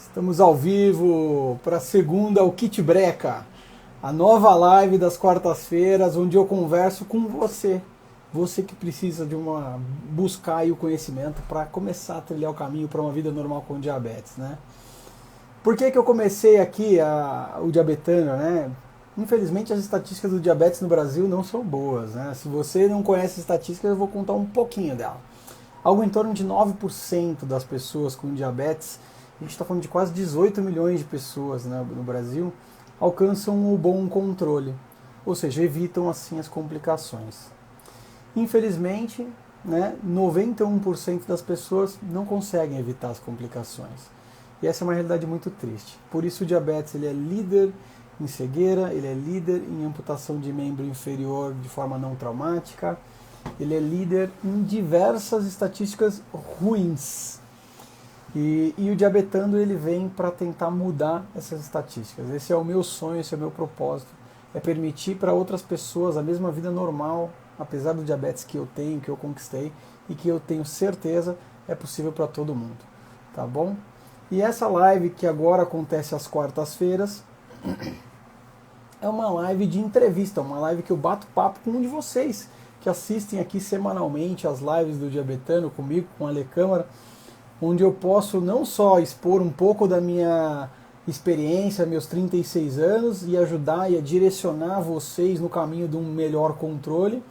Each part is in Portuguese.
Estamos ao vivo para a segunda, o Kit Breca, a nova live das quartas-feiras, onde eu converso com você. Você que precisa de buscar aí o conhecimento para começar a trilhar o caminho para uma vida normal com diabetes, né? Por que eu comecei aqui o Diabetano, né? Infelizmente as estatísticas do diabetes no Brasil não são boas, né? Se você não conhece estatísticas, eu vou contar um pouquinho dela. Algo em torno de 9% das pessoas com diabetes, a gente está falando de quase 18 milhões de pessoas, né, no Brasil, alcançam o bom controle, ou seja, evitam assim as complicações. Infelizmente, né, 91% das pessoas não conseguem evitar as complicações. E essa é uma realidade muito triste. Por isso o diabetes ele é líder em cegueira, ele é líder em amputação de membro inferior de forma não traumática, ele é líder em diversas estatísticas ruins. E o Diabetando ele vem para tentar mudar essas estatísticas. Esse é o meu sonho, esse é o meu propósito. É permitir para outras pessoas a mesma vida normal, apesar do diabetes que eu tenho, que eu conquistei e que eu tenho certeza é possível para todo mundo. Tá bom? E essa live que agora acontece às quartas-feiras é uma live de entrevista, uma live que eu bato papo com um de vocês que assistem aqui semanalmente as lives do Diabetano comigo, com a Ale Câmara, onde eu posso não só expor um pouco da minha experiência, meus 36 anos, e ajudar e a direcionar vocês no caminho de um melhor controle,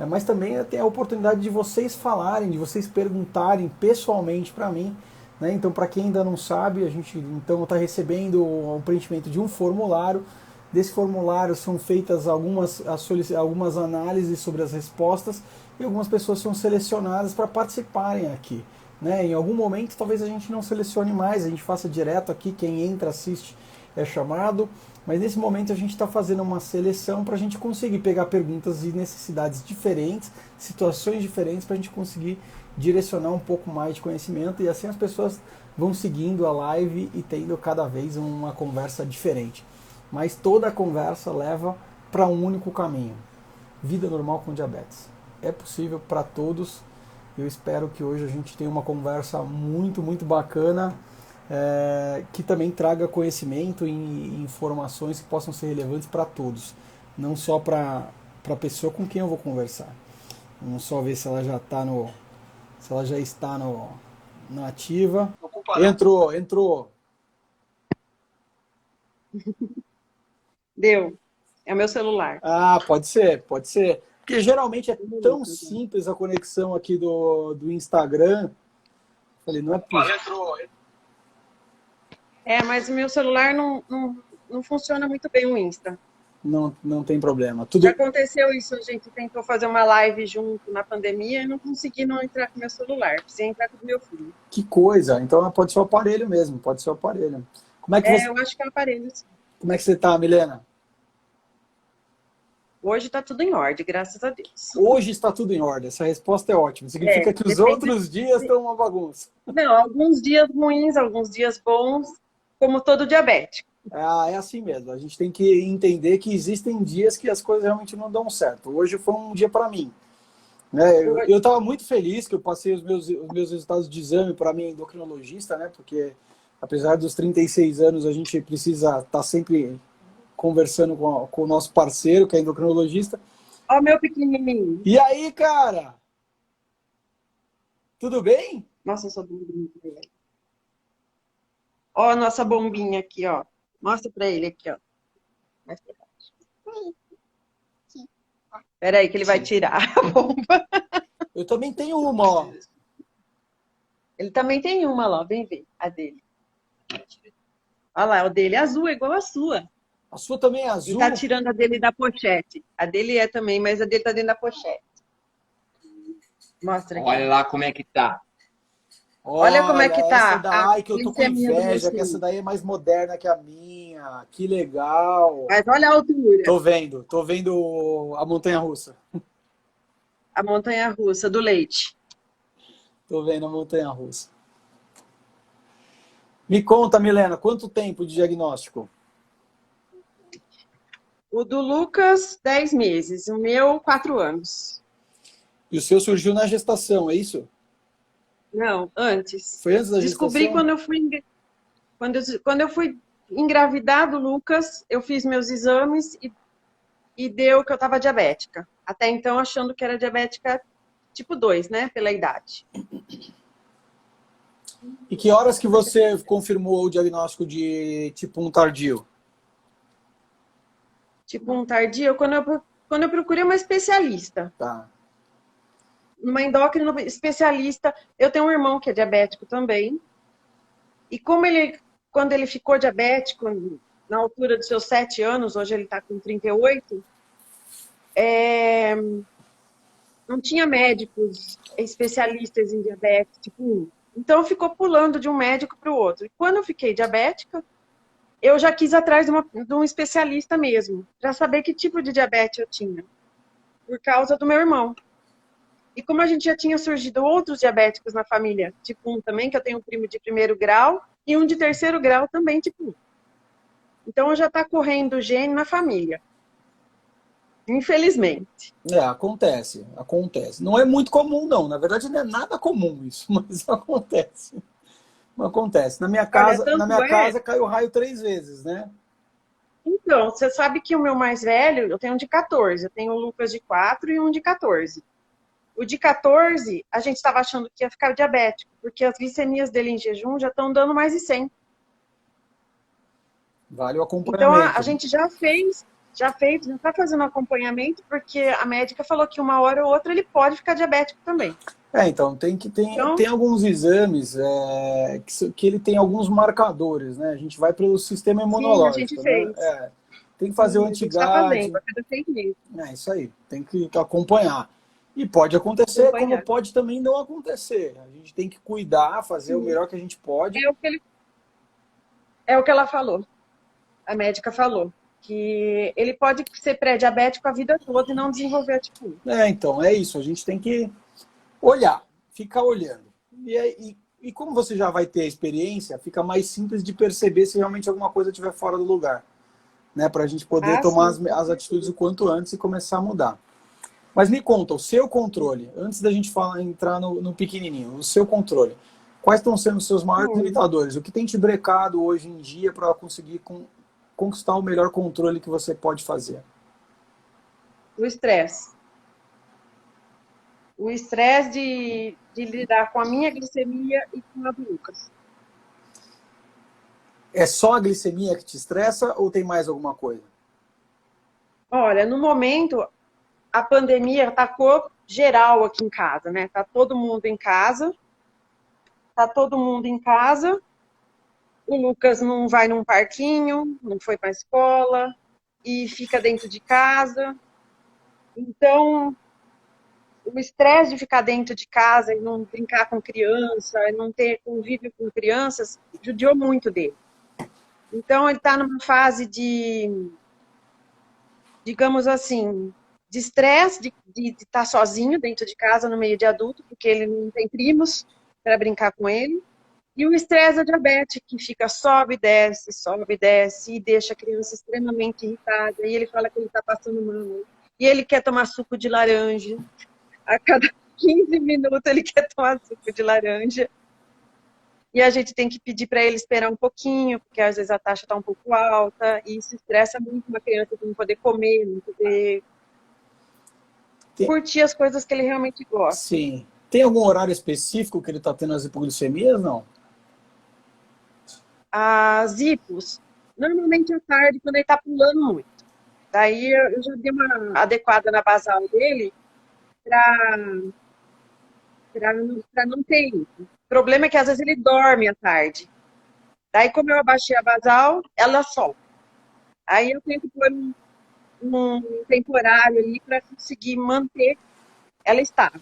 mas também ter a oportunidade de vocês falarem, de vocês perguntarem pessoalmente para mim. Né? Então, para quem ainda não sabe, a gente então está recebendo o preenchimento de um formulário. Desse formulário são feitas algumas análises sobre as respostas e algumas pessoas são selecionadas para participarem aqui. Né? Em algum momento talvez a gente não selecione mais, a gente faça direto aqui, quem entra, assiste, é chamado, mas nesse momento a gente está fazendo uma seleção para a gente conseguir pegar perguntas e necessidades diferentes, situações diferentes, para a gente conseguir direcionar um pouco mais de conhecimento e assim as pessoas vão seguindo a live e tendo cada vez uma conversa diferente. Mas toda a conversa leva para um único caminho: vida normal com diabetes. É possível para todos. Eu espero que hoje a gente tenha uma conversa muito, muito bacana, que também traga conhecimento e informações que possam ser relevantes para todos, não só para a pessoa com quem eu vou conversar. Vamos só ver se ela já está se ela já está na ativa. Entrou. Deu. É o meu celular. Ah, pode ser. Porque geralmente é tão simples a conexão aqui do Instagram. Falei, não é possível. Mas o meu celular não funciona muito bem o Insta. Não tem problema. Já aconteceu isso, a gente tentou fazer uma live junto na pandemia e não consegui não entrar com o meu celular. Precisei entrar com o meu filho. Que coisa. Então pode ser o aparelho mesmo, pode ser o aparelho. Eu acho que é o aparelho, sim. Como é que você está, Milena? Hoje está tudo em ordem, graças a Deus. Hoje está tudo em ordem. Essa resposta é ótima. Significa que os outros dias estão uma bagunça. Não, alguns dias ruins, alguns dias bons, como todo diabético. É assim mesmo. A gente tem que entender que existem dias que as coisas realmente não dão certo. Hoje foi um dia para mim. Né? Eu estava muito feliz que eu passei os meus resultados de exame para minha endocrinologista, né? Porque apesar dos 36 anos, a gente precisa estar sempre conversando com o nosso parceiro, que é endocrinologista. Ó, meu pequenininho. E aí, cara? Tudo bem? Nossa, eu sou bonita. Ó, a nossa bombinha aqui, ó. Mostra pra ele aqui, ó. Peraí que ele vai tirar a bomba. Eu também tenho uma, ó. Ele também tem uma lá, vem ver a dele. Olha lá, o dele é azul, é igual a sua. A sua também é azul? E tá tirando a dele da pochete. A dele é também, mas a dele tá dentro da pochete. Mostra aqui. Olha lá como é que tá. Olha como é que tá. Essa daí que eu tô com inveja, que essa daí é mais moderna que a minha. Que legal. Mas olha a altura. Tô vendo a montanha-russa. A montanha-russa do leite. Tô vendo a montanha-russa. Me conta, Milena, quanto tempo de diagnóstico? O do Lucas, 10 meses. O meu, 4 anos. E o seu surgiu na gestação, é isso? Não, antes. Foi antes da Descobri gestação? quando eu fui... Quando eu fui engravidar do Lucas, eu fiz meus exames e deu que eu estava diabética. Até então, achando que era diabética tipo 2, né? Pela idade. E que horas que você confirmou o diagnóstico de tipo 1 tardio? Tipo um tardio, quando eu procurei uma especialista. Tá. Uma endócrina especialista. Eu tenho um irmão que é diabético também. E quando ele ficou diabético, na altura dos seus 7 anos, hoje ele está com 38, não tinha médicos especialistas em diabetes, tipo 1. Então ficou pulando de um médico para o outro. E quando eu fiquei diabética, eu já quis atrás de um especialista mesmo, para saber que tipo de diabetes eu tinha, por causa do meu irmão. E como a gente já tinha surgido outros diabéticos na família, tipo 1 também, que eu tenho um primo de 1º grau, e um de 3º grau também, tipo 1. Então já está correndo gene na família. Infelizmente. Acontece, acontece. Não é muito comum, não. Na verdade, não é nada comum isso, mas acontece. Acontece. Olha, Na tanto minha é. casa caiu raio 3 vezes, né? Então, você sabe que o meu mais velho, eu tenho um de 14. Eu tenho o Lucas de 4 e um de 14. O de 14, a gente estava achando que ia ficar diabético, porque as glicemias dele em jejum já estão dando mais de 100. Vale o Então, a acompanhamento. gente já está fazendo acompanhamento, porque a médica falou que uma hora ou outra ele pode ficar diabético também. Então, Então, tem alguns exames que ele tem alguns marcadores, né? A gente vai pelo sistema sim, a gente imunológico, né? fez. Tem que fazer o Sim, a gente está fazendo, antigade, a cada 6 meses, é isso aí, tem que acompanhar. E pode acontecer, como acompanhar. pode também não acontecer. A gente tem que cuidar, fazer o Sim. melhor que a gente pode. É o que ela falou. A médica falou que ele pode ser pré-diabético a vida toda e não desenvolver tipo 1. Então, é isso. A gente tem que olhar, ficar olhando. E como você já vai ter a experiência, fica mais simples de perceber se realmente alguma coisa estiver fora do lugar, né? Para a gente poder Ah, tomar sim, com as atitudes certeza. o quanto antes e começar a mudar. Mas me conta, o seu controle, antes da gente entrar no pequenininho, o seu controle, quais estão sendo os seus maiores Hum, limitadores? O que tem te brecado hoje em dia para conseguir conquistar o melhor controle que você pode fazer? o estresse. O estresse de lidar com a minha glicemia e com a do Lucas. É só a glicemia que te estressa ou tem mais alguma coisa? Olha, no momento, a pandemia atacou geral aqui em casa, né? Tá todo mundo em casa. Tá todo mundo em casa. O Lucas não vai num parquinho, não foi para a escola e fica dentro de casa. Então, o estresse de ficar dentro de casa e não brincar com criança, e não ter convívio com crianças, judiou muito dele. Então, ele está numa fase de, digamos assim, de estresse, de estar sozinho dentro de casa, no meio de adulto, porque ele não tem primos para brincar com ele. E o estresse da diabetes, que fica sobe, desce, e deixa a criança extremamente irritada. E ele fala que ele está passando mal. E ele quer tomar suco de laranja. A cada 15 minutos ele quer tomar suco de laranja. E a gente tem que pedir para ele esperar um pouquinho, porque às vezes a taxa está um pouco alta. E isso estressa muito uma criança de não poder comer, não poder Tem, curtir as coisas que ele realmente gosta. sim. Tem algum horário específico que ele está tendo as hipoglicemias? Não. As hipos, normalmente à tarde, quando ele está pulando muito. Daí eu já dei uma adequada na basal dele para não ter isso. O problema é que às vezes ele dorme à tarde. Daí, como eu abaixei a basal, ela solta. Aí eu tenho que pôr um temporário ali para conseguir manter ela estável.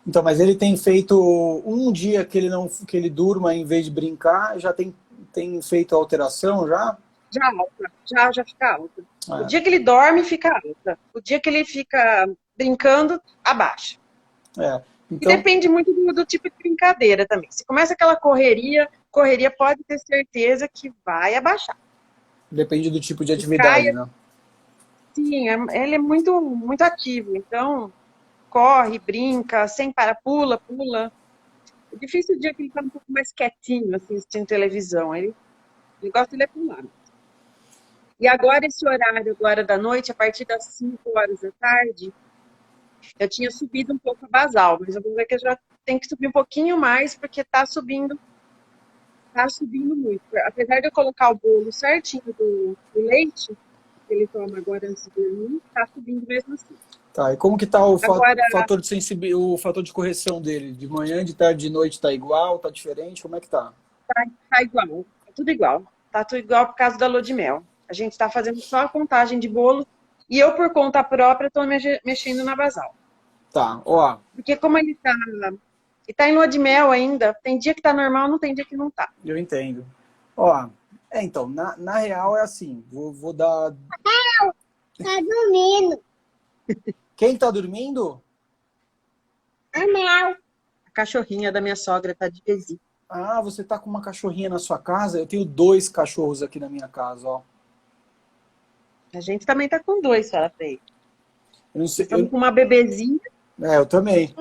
Então, mas ele tem feito um dia que ele não que ele durma em vez de brincar, já tem feito alteração já? Já alta, já fica alta. O É, dia que ele dorme, fica alta. O dia que ele fica brincando, abaixa. é. E Então, depende muito do tipo de brincadeira também. Se começa aquela correria pode ter certeza que vai abaixar. depende do tipo de E atividade, caia, né? sim, ele é muito, muito ativo. Então, corre, brinca, sem parar, pula. O difícil é o dia que ele tá um pouco mais quietinho, assim, assistindo televisão. Ele O negócio dele é pular. E agora, esse horário agora da noite, a partir das 5 horas da tarde, eu tinha subido um pouco a basal, mas eu vou ver que eu já tenho que subir um pouquinho mais, porque tá subindo muito. Apesar de eu colocar o bolo certinho do leite, que ele toma agora antes de dormir, tá subindo mesmo assim. Tá, e como que tá o Agora, fator de o fator de correção dele? De manhã, de tarde, de noite tá igual, tá diferente? Como é que tá? tá igual, tá tudo igual. Tá tudo igual por causa da lua de mel. A gente tá fazendo só a contagem de bolo e eu, por conta própria, tô mexendo na basal. Tá, ó, Porque como ele tá em lua de mel ainda, tem dia que tá normal, não tem dia que não tá. eu entendo. Ó, então, na real é assim, vou dar... Tá dormindo. Quem tá dormindo? A Mel. A cachorrinha da minha sogra tá de visita. Ah, você tá com uma cachorrinha na sua casa? Eu tenho 2 cachorros aqui na minha casa, ó. A gente também tá com 2, senhora Frei. Eu não sei, Estamos com uma bebezinha eu também.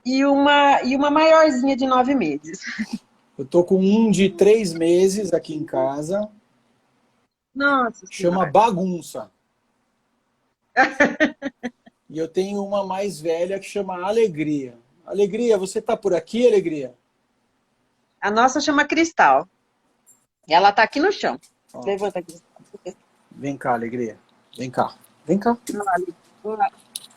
e uma maiorzinha de 9 meses. Eu tô com um de 3 meses aqui em casa, Nossa chama Senhora. Bagunça. E eu tenho uma mais velha que chama Alegria. Alegria, você tá por aqui, Alegria? A nossa chama Cristal. Ela tá aqui no chão. Ó, Levanta, Cristal. vem cá, Alegria. Vem cá. Vem cá. Olha lá.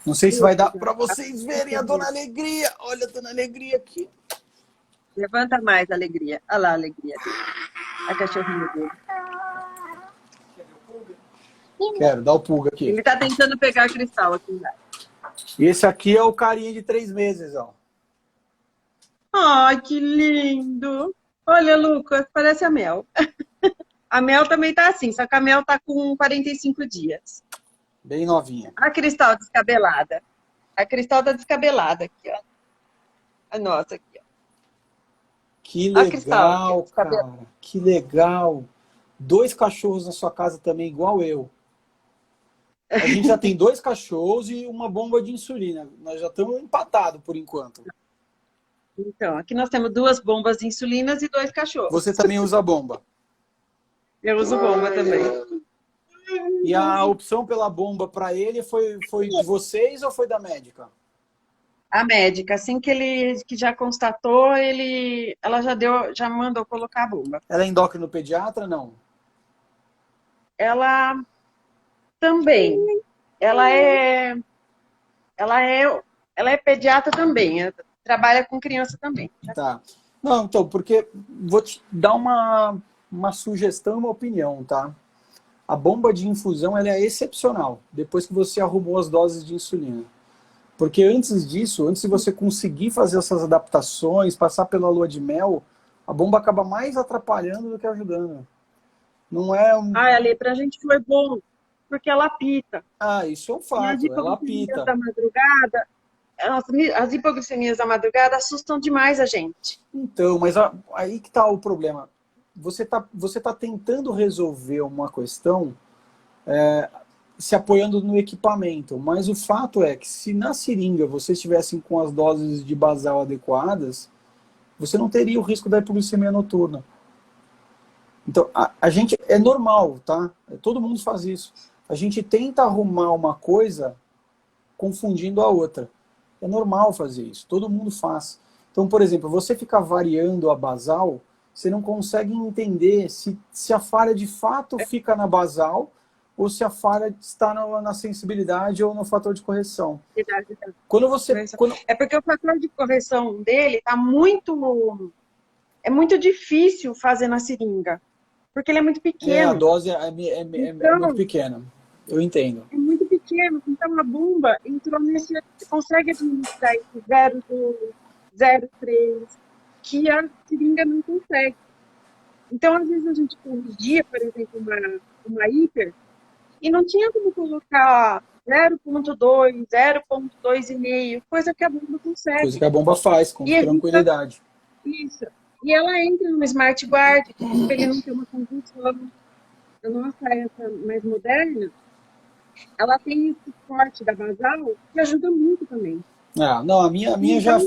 Não sei se vai dar para vocês verem a Dona Alegria. Olha a Dona Alegria aqui. Levanta mais, Alegria. Olha lá a alegria dele. A cachorrinha dele. Quero, dá o pulga aqui. Ele tá tentando pegar a Cristal aqui embaixo. E esse aqui é o carinha de 3 meses, ó. Ai, que lindo! Olha, Lucas, parece a Mel. A Mel também tá assim, só que a Mel tá com 45 dias. Bem novinha. A Cristal descabelada. A Cristal tá descabelada aqui, ó. A nossa aqui, ó. Que Ó a Cristal legal, aqui, cara. Que legal. 2 cachorros na sua casa também, igual eu. A gente já tem 2 cachorros e uma bomba de insulina. Nós já estamos empatados por enquanto. Então, aqui nós temos 2 bombas de insulinas e 2 cachorros. Você também usa bomba. Eu uso bomba também. E a opção pela bomba para ele foi de vocês ou foi da médica? A médica, assim que já constatou, ela já mandou colocar a bomba. Ela é endócrino pediatra, não? Ela também. Ela é pediatra também. Ela trabalha com criança também. Tá. Não, então, porque vou te dar uma sugestão e uma opinião, tá? A bomba de infusão ela é excepcional, depois que você arrumou as doses de insulina. Porque antes disso, antes de você conseguir fazer essas adaptações, passar pela lua de mel, a bomba acaba mais atrapalhando do que ajudando. Não é um... Ah, Ali, pra gente foi bom, porque ela apita. Ah, isso é um E as fato, ela hipoglicemias apita. da madrugada, as hipoglicemias da madrugada assustam demais a gente. Então, mas aí que tá o problema. Você tá tentando resolver uma questão se apoiando no equipamento, mas o fato é que se na seringa vocês estivessem com as doses de basal adequadas, você não teria o risco da hipoglicemia noturna. Então, a gente, é normal, tá? Todo mundo faz isso. A gente tenta arrumar uma coisa confundindo a outra. É normal fazer isso, todo mundo faz. Então, por exemplo, você ficar variando a basal, você não consegue entender se a falha de fato fica na basal ou se a falha está na sensibilidade ou no fator de correção. Quando você... É porque o fator de correção dele tá muito... É muito difícil fazer na seringa, porque ele é muito pequeno. a dose é muito pequena, eu entendo. É muito pequeno, então a bomba entrou nesse... Você consegue administrar esse 0,2, 0,3, que a seringa não consegue. Então, às vezes a gente corrigia, por exemplo, uma hiper, e não tinha como colocar 0,2, 0,2,5, coisa que a bomba consegue. Coisa que a bomba faz, com tranquilidade. Isso. E ela entra no Smart Guard, para ele não ter uma condução. A nossa, essa mais moderna, ela tem esse suporte da basal, que ajuda muito também. Não, a minha já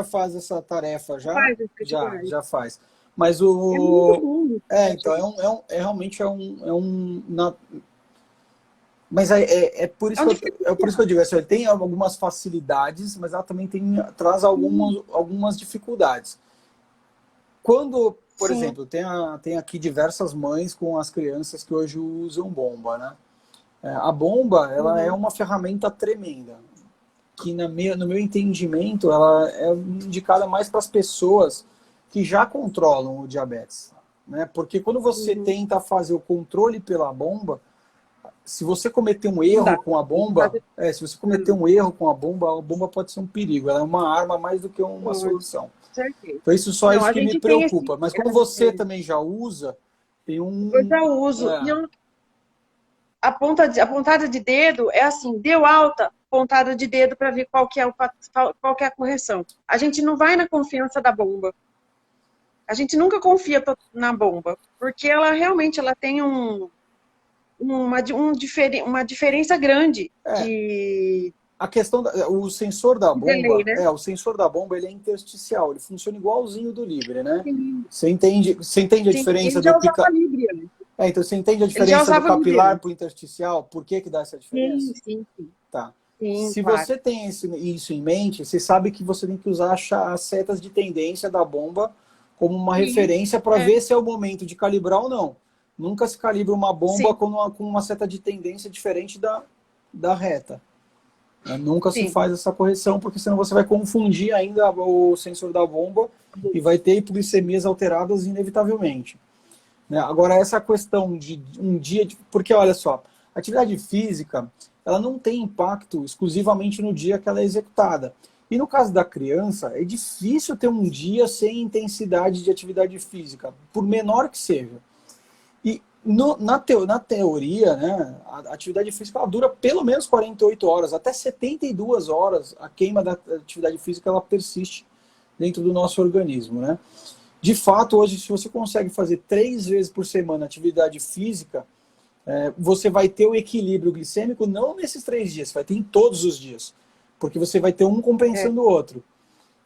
faz essa tarefa, já faz. Mas É muito bom. então, realmente mas por É isso um é por isso que diferencial. eu digo, assim, ele tem algumas facilidades, mas ela também traz algumas dificuldades. Quando, por Sim. exemplo, tem aqui diversas mães com as crianças que hoje usam bomba, né? A bomba, ela é Uhum. uma ferramenta tremenda, que no meu entendimento, ela é indicada mais para as pessoas que já controlam o diabetes, né? Porque quando você Uhum. tenta fazer o controle pela bomba, se você cometer um Não erro dá. com a Tem que bomba, fazer. se você cometer um erro com a bomba pode ser um perigo, ela é uma arma mais do que uma Pode, solução. certeza. Então isso só é Não, isso a que me gente tem esse. preocupa. Mas como você também já usa, tem Eu já uso. E a pontada de dedo é assim, deu alta, pontada de dedo para ver qual que é qual que é a correção. A gente não vai na confiança da bomba. A gente nunca confia na bomba, porque ela realmente ela tem uma diferença grande é, a questão o sensor da de delay, bomba, né? o sensor da bomba ele é intersticial, ele funciona igualzinho do Libre, né? Sim, Você entende a sim. diferença Ele do já usava pica... Libre antes. então você entende a Ele já diferença do usava Libre capilar antes. para o intersticial? Por que dá essa Sim, diferença? sim, sim. Tá. Sim, Se claro. você tem isso em mente, você sabe que você tem que usar as setas de tendência da bomba como uma Sim, referência para é, ver se é o momento de calibrar ou não. Nunca se calibra uma bomba sim, com uma seta de tendência diferente da reta. Né? Nunca se sim. faz essa correção, porque senão você vai confundir ainda o sensor da bomba e vai ter hipoglicemias alteradas inevitavelmente. Né? Agora, essa questão de um dia... Porque, olha só, a atividade física ela não tem impacto exclusivamente no dia que ela é executada. E no caso da criança, é difícil ter um dia sem intensidade de atividade física, por menor que seja. E na teoria, né, a atividade física ela dura pelo menos 48 horas, até 72 horas a queima da atividade física ela persiste dentro do nosso organismo. Né? De fato, hoje, se você consegue fazer 3 vezes por semana atividade física, você vai ter o equilíbrio glicêmico não nesses 3 dias, você vai ter em todos os dias, porque você vai ter um É, compensando o outro.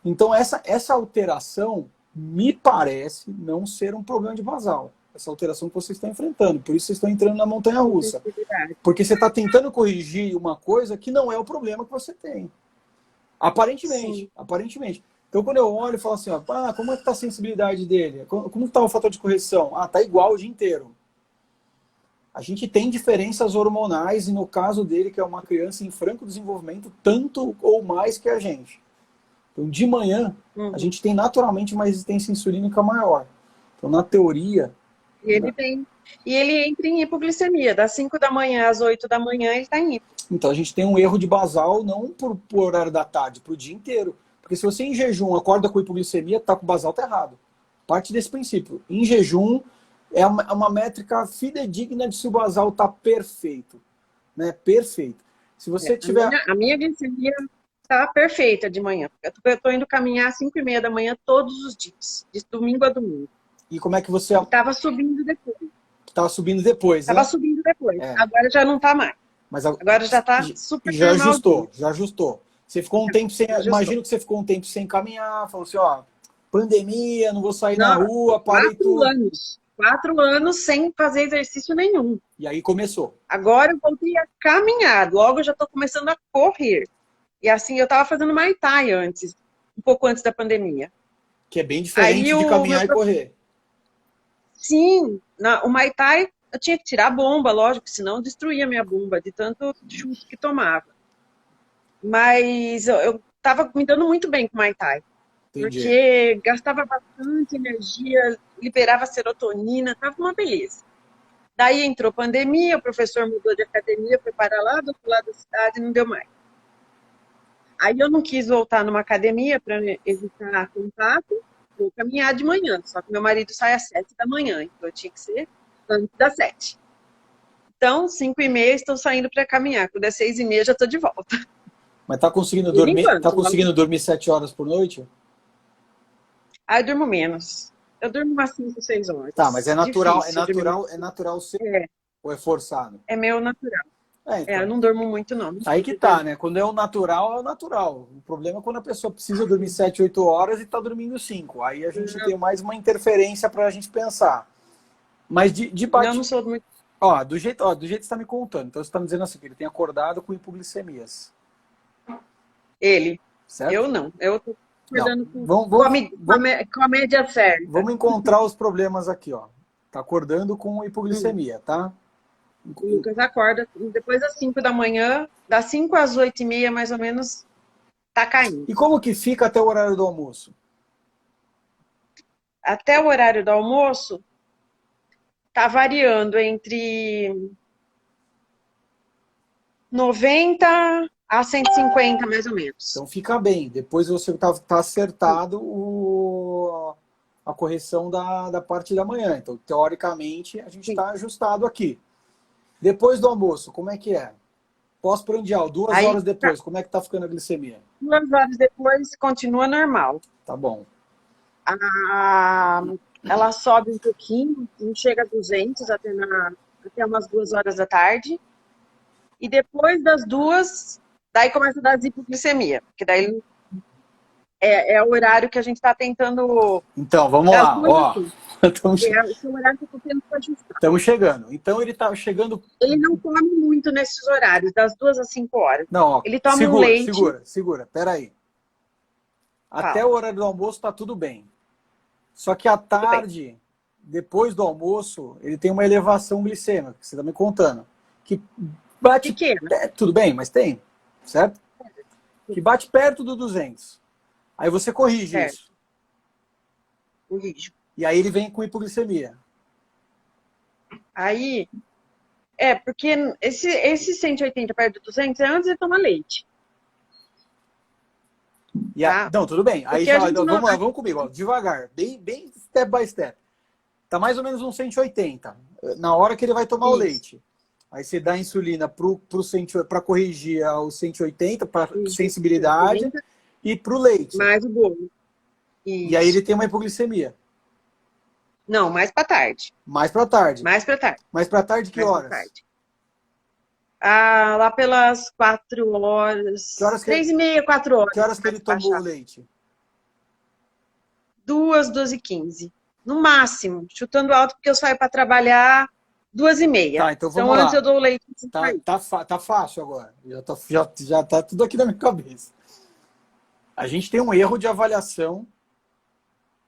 Então, essa alteração me parece não ser um problema de basal. Essa alteração que vocês estão enfrentando. Por isso vocês estão entrando na montanha-russa. sensibilidade. Porque você está tentando corrigir uma coisa que não é o problema que você tem. Sim. Aparentemente. Aparentemente. Então, quando eu olho e falo assim, como é que está a sensibilidade dele? Como está o fator de correção? Está igual o dia inteiro. A gente tem diferenças hormonais e no caso dele, que é uma criança em franco desenvolvimento, tanto ou mais que a gente. Então, de manhã, a Uhum. gente tem naturalmente uma resistência insulínica maior. Então, na teoria... E ele tem. E ele entra em hipoglicemia. Das 5 da manhã às 8 da manhã, ele está em hipo. Então, a gente tem um erro de basal não por horário da tarde, para o dia inteiro. Porque se você em jejum acorda com hipoglicemia, está com o basal tá errado. Parte desse princípio. Em jejum é uma métrica fidedigna de se o basal está perfeito. Né? Perfeito. Se você tiver... A minha glicemia está perfeita de manhã. Eu estou indo caminhar às 5:30 da manhã todos os dias, de domingo a domingo. E como é que você... E estava subindo depois. Estava subindo depois, Estava né? subindo depois. É. Agora já não está mais. Mas Agora já está super já normalzinho. ajustou, já ajustou. Você ficou um tempo sem... Imagino que você ficou um tempo sem caminhar, falou assim, pandemia, não vou sair na Não, rua, parei 4 tudo. anos. 4 anos sem fazer exercício nenhum. E aí começou. Agora eu voltei a caminhar. Logo eu já estou começando a correr. E assim, eu estava fazendo Muay Thai antes, um pouco antes da pandemia. Que é bem Aí diferente de caminhar e correr. Sim, o Muay Thai eu tinha que tirar a bomba, lógico, senão eu destruía a minha bomba de tanto chute que tomava. Mas eu estava me dando muito bem com o Muay Thai. Entendi. Porque gastava bastante energia, liberava serotonina, tava uma beleza. Daí entrou pandemia, o professor mudou de academia, foi para lá do outro lado da cidade, não deu mais. Aí eu não quis voltar numa academia para evitar contato, vou caminhar de manhã, só que meu marido sai às 7 da manhã, então eu tinha que ser antes das 7. Então, 5:30 estou saindo para caminhar, quando é 6:30 já estou de volta. Mas tá conseguindo Por dormir? Tá enquanto. conseguindo dormir 7 horas por noite? Aí eu durmo menos. Eu durmo umas 5, 6 horas. Tá, mas é natural, Difícil dormir. é natural ser É, ou é forçado? é meu natural. Eu Então. não durmo muito, não. Aí que tá, né? Quando é o natural, é o natural. O problema é quando a pessoa precisa dormir 7, 8 horas e tá dormindo 5. Aí a gente tem mais uma interferência pra gente pensar. Mas de Eu não sou muito. do jeito que você tá me contando. Então você tá me dizendo assim, que ele tem acordado com hipoglicemias. Ele. Certo? Eu não. Eu tô Não. acordando com a média certa. Vamos encontrar os problemas aqui, ó. Tá acordando com hipoglicemia, tá? O Lucas acorda depois das 5 da manhã, das 5 às 8h30, mais ou menos, tá caindo. E como que fica até o horário do almoço? Até o horário do almoço, tá variando entre 90 a 150, mais ou menos. Então fica bem. Depois você tá acertado a correção da parte da manhã. Então, teoricamente, a gente está ajustado aqui. Depois do almoço, como é que é? Pós-prandial, 2 horas depois, como é que tá ficando a glicemia? 2 horas depois, continua normal. Tá bom. Ela sobe um pouquinho, não chega a 200 até umas 2 horas da tarde. E depois das 2, daí começa a dar hipoglicemia. Porque daí é o horário que a gente está tentando... Então, vamos lá. Ó, Esse é o horário que eu estou tentando ajustar. Estamos chegando. Então ele tá chegando... Ele não come muito nesses horários, das 2 às 5 horas. Não, ó, ele toma um leite... Segura. Peraí. Até o horário do almoço tá tudo bem. Só que à tarde, depois do almoço, ele tem uma elevação glicêmica, que você está me contando. Que bate... Pequena. Tudo bem, mas tem, certo? Que bate perto do 200. Aí você corrige isso. Corrijo. E aí ele vem com hipoglicemia. Aí, porque esse 180 perto do 200 é antes de tomar leite. Não, tudo bem. Aí vamos lá, vamos comigo. Ó, devagar, bem step by step. Tá mais ou menos uns 180. Na hora que ele vai tomar o leite. Aí você dá insulina para corrigir o 180, para sensibilidade, 180, e para o leite. Mais o bolo. E aí ele tem uma hipoglicemia. Não, mais para tarde. Mais para tarde. Mais para tarde. Mais para tarde que horas? Tarde. Lá pelas 4 horas. Que horas 3h30, 4 horas. Que horas que ele tomou o leite? 2, 2h15. No máximo. Chutando alto, porque eu saio para trabalhar 2h30. Tá, então vamos lá. Antes eu dou o leite. Tá fácil agora. Já tá tudo aqui na minha cabeça. A gente tem um erro de avaliação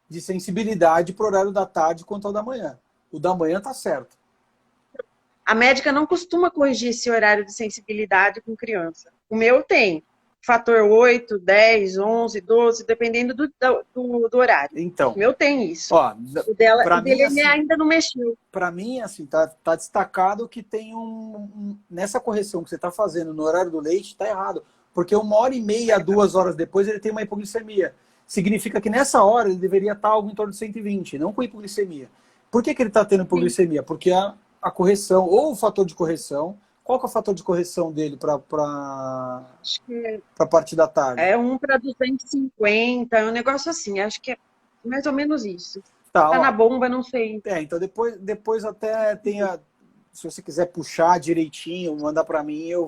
de sensibilidade pro horário da tarde quanto ao da manhã. O da manhã tá certo. A médica não costuma corrigir esse horário de sensibilidade com criança. O meu tem fator 8, 10, 11, 12, dependendo do horário. Então. O meu tem isso. Ó, o dele assim, ainda não mexeu. Para mim, assim, tá destacado que tem nessa correção que você tá fazendo no horário do leite, tá errado. Porque 1h30, 2 horas depois, ele tem uma hipoglicemia. Significa que nessa hora ele deveria estar algo em torno de 120, não com hipoglicemia. Por que ele está tendo hipoglicemia? Sim. Porque a correção, ou o fator de correção, qual que é o fator de correção dele para a parte da tarde? É 1 para 250, é um negócio assim, acho que é mais ou menos isso. Tá na bomba, não sei. Então depois até tem se você quiser puxar direitinho, mandar para mim, eu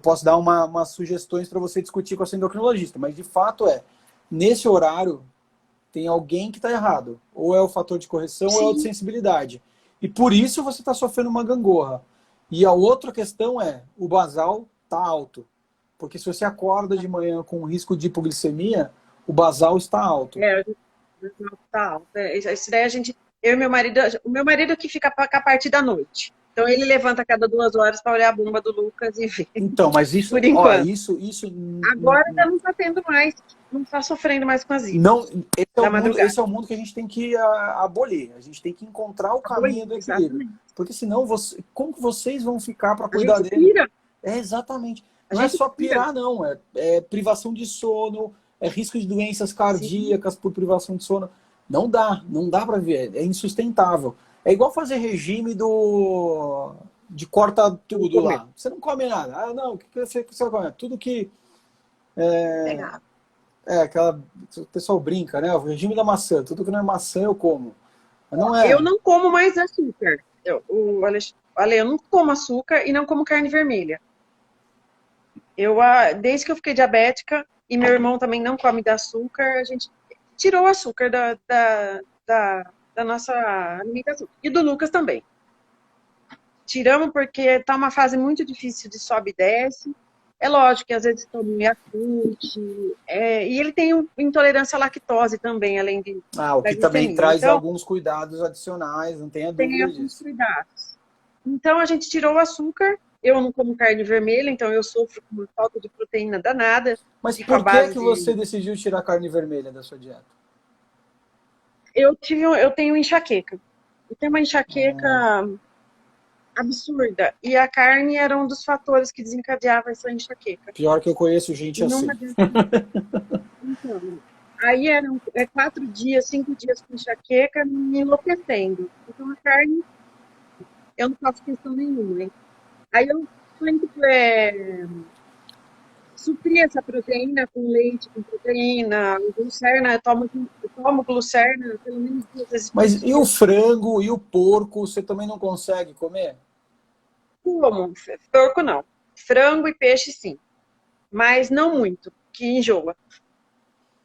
posso dar umas sugestões para você discutir com a sua endocrinologista, mas de fato nesse horário tem alguém que está errado, ou é o fator de correção ou é o de sensibilidade. E por isso você está sofrendo uma gangorra. E a outra questão o basal está alto. Porque se você acorda de manhã com risco de hipoglicemia, o basal está alto. Está alto. Isso daí eu e o meu marido que fica com a parte da noite. Então ele levanta a cada 2 horas para olhar a bomba do Lucas e ver. Então, mas isso, por enquanto. Isso agora já não está tendo mais, não está sofrendo mais com as idas. Não, esse é o mundo que a gente tem que abolir. A gente tem que encontrar o caminho do equilíbrio. Exatamente. Porque senão, como que vocês vão ficar para cuidar dele? Pira. Exatamente. Não é só pirar, não. É privação de sono, é risco de doenças cardíacas por privação de sono. Não dá para ver. É insustentável. É igual fazer regime de corta tudo lá. Você não come nada. Não, o que você come? Tudo que... o pessoal brinca, né? O regime da maçã. Tudo que não é maçã eu como. Mas não é. Eu não como mais açúcar. olha, eu não como açúcar e não como carne vermelha. Desde que eu fiquei diabética e meu irmão também não come de açúcar, a gente tirou o açúcar da nossa alimentação. E do Lucas também. Tiramos porque tá uma fase muito difícil de sobe e desce. É lógico que às vezes toma um Yakult. E ele tem intolerância à lactose também, além de O da que também glicemia. traz Então, alguns cuidados adicionais, não tenha tem dúvida alguns disso. cuidados. Então, a gente tirou o açúcar. Eu não como carne vermelha, então eu sofro com uma falta de proteína danada. Mas Fico à por que base que você decidiu tirar a carne vermelha da sua dieta? Eu tenho enxaqueca. Eu tenho uma enxaqueca absurda. E a carne era um dos fatores que desencadeava essa enxaqueca. Pior que eu conheço gente E assim. Então, aí eram 4 dias, 5 dias com enxaqueca, me enlouquecendo. Então a carne, eu não faço questão nenhuma, hein? Aí eu tento suprir essa proteína com leite, com proteína, glucerna, eu tomo glucerna pelo menos 2 vezes por Mas dia. e o frango e o porco, você também não consegue comer? Como? Porco não. Frango e peixe sim. Mas não muito, que enjoa.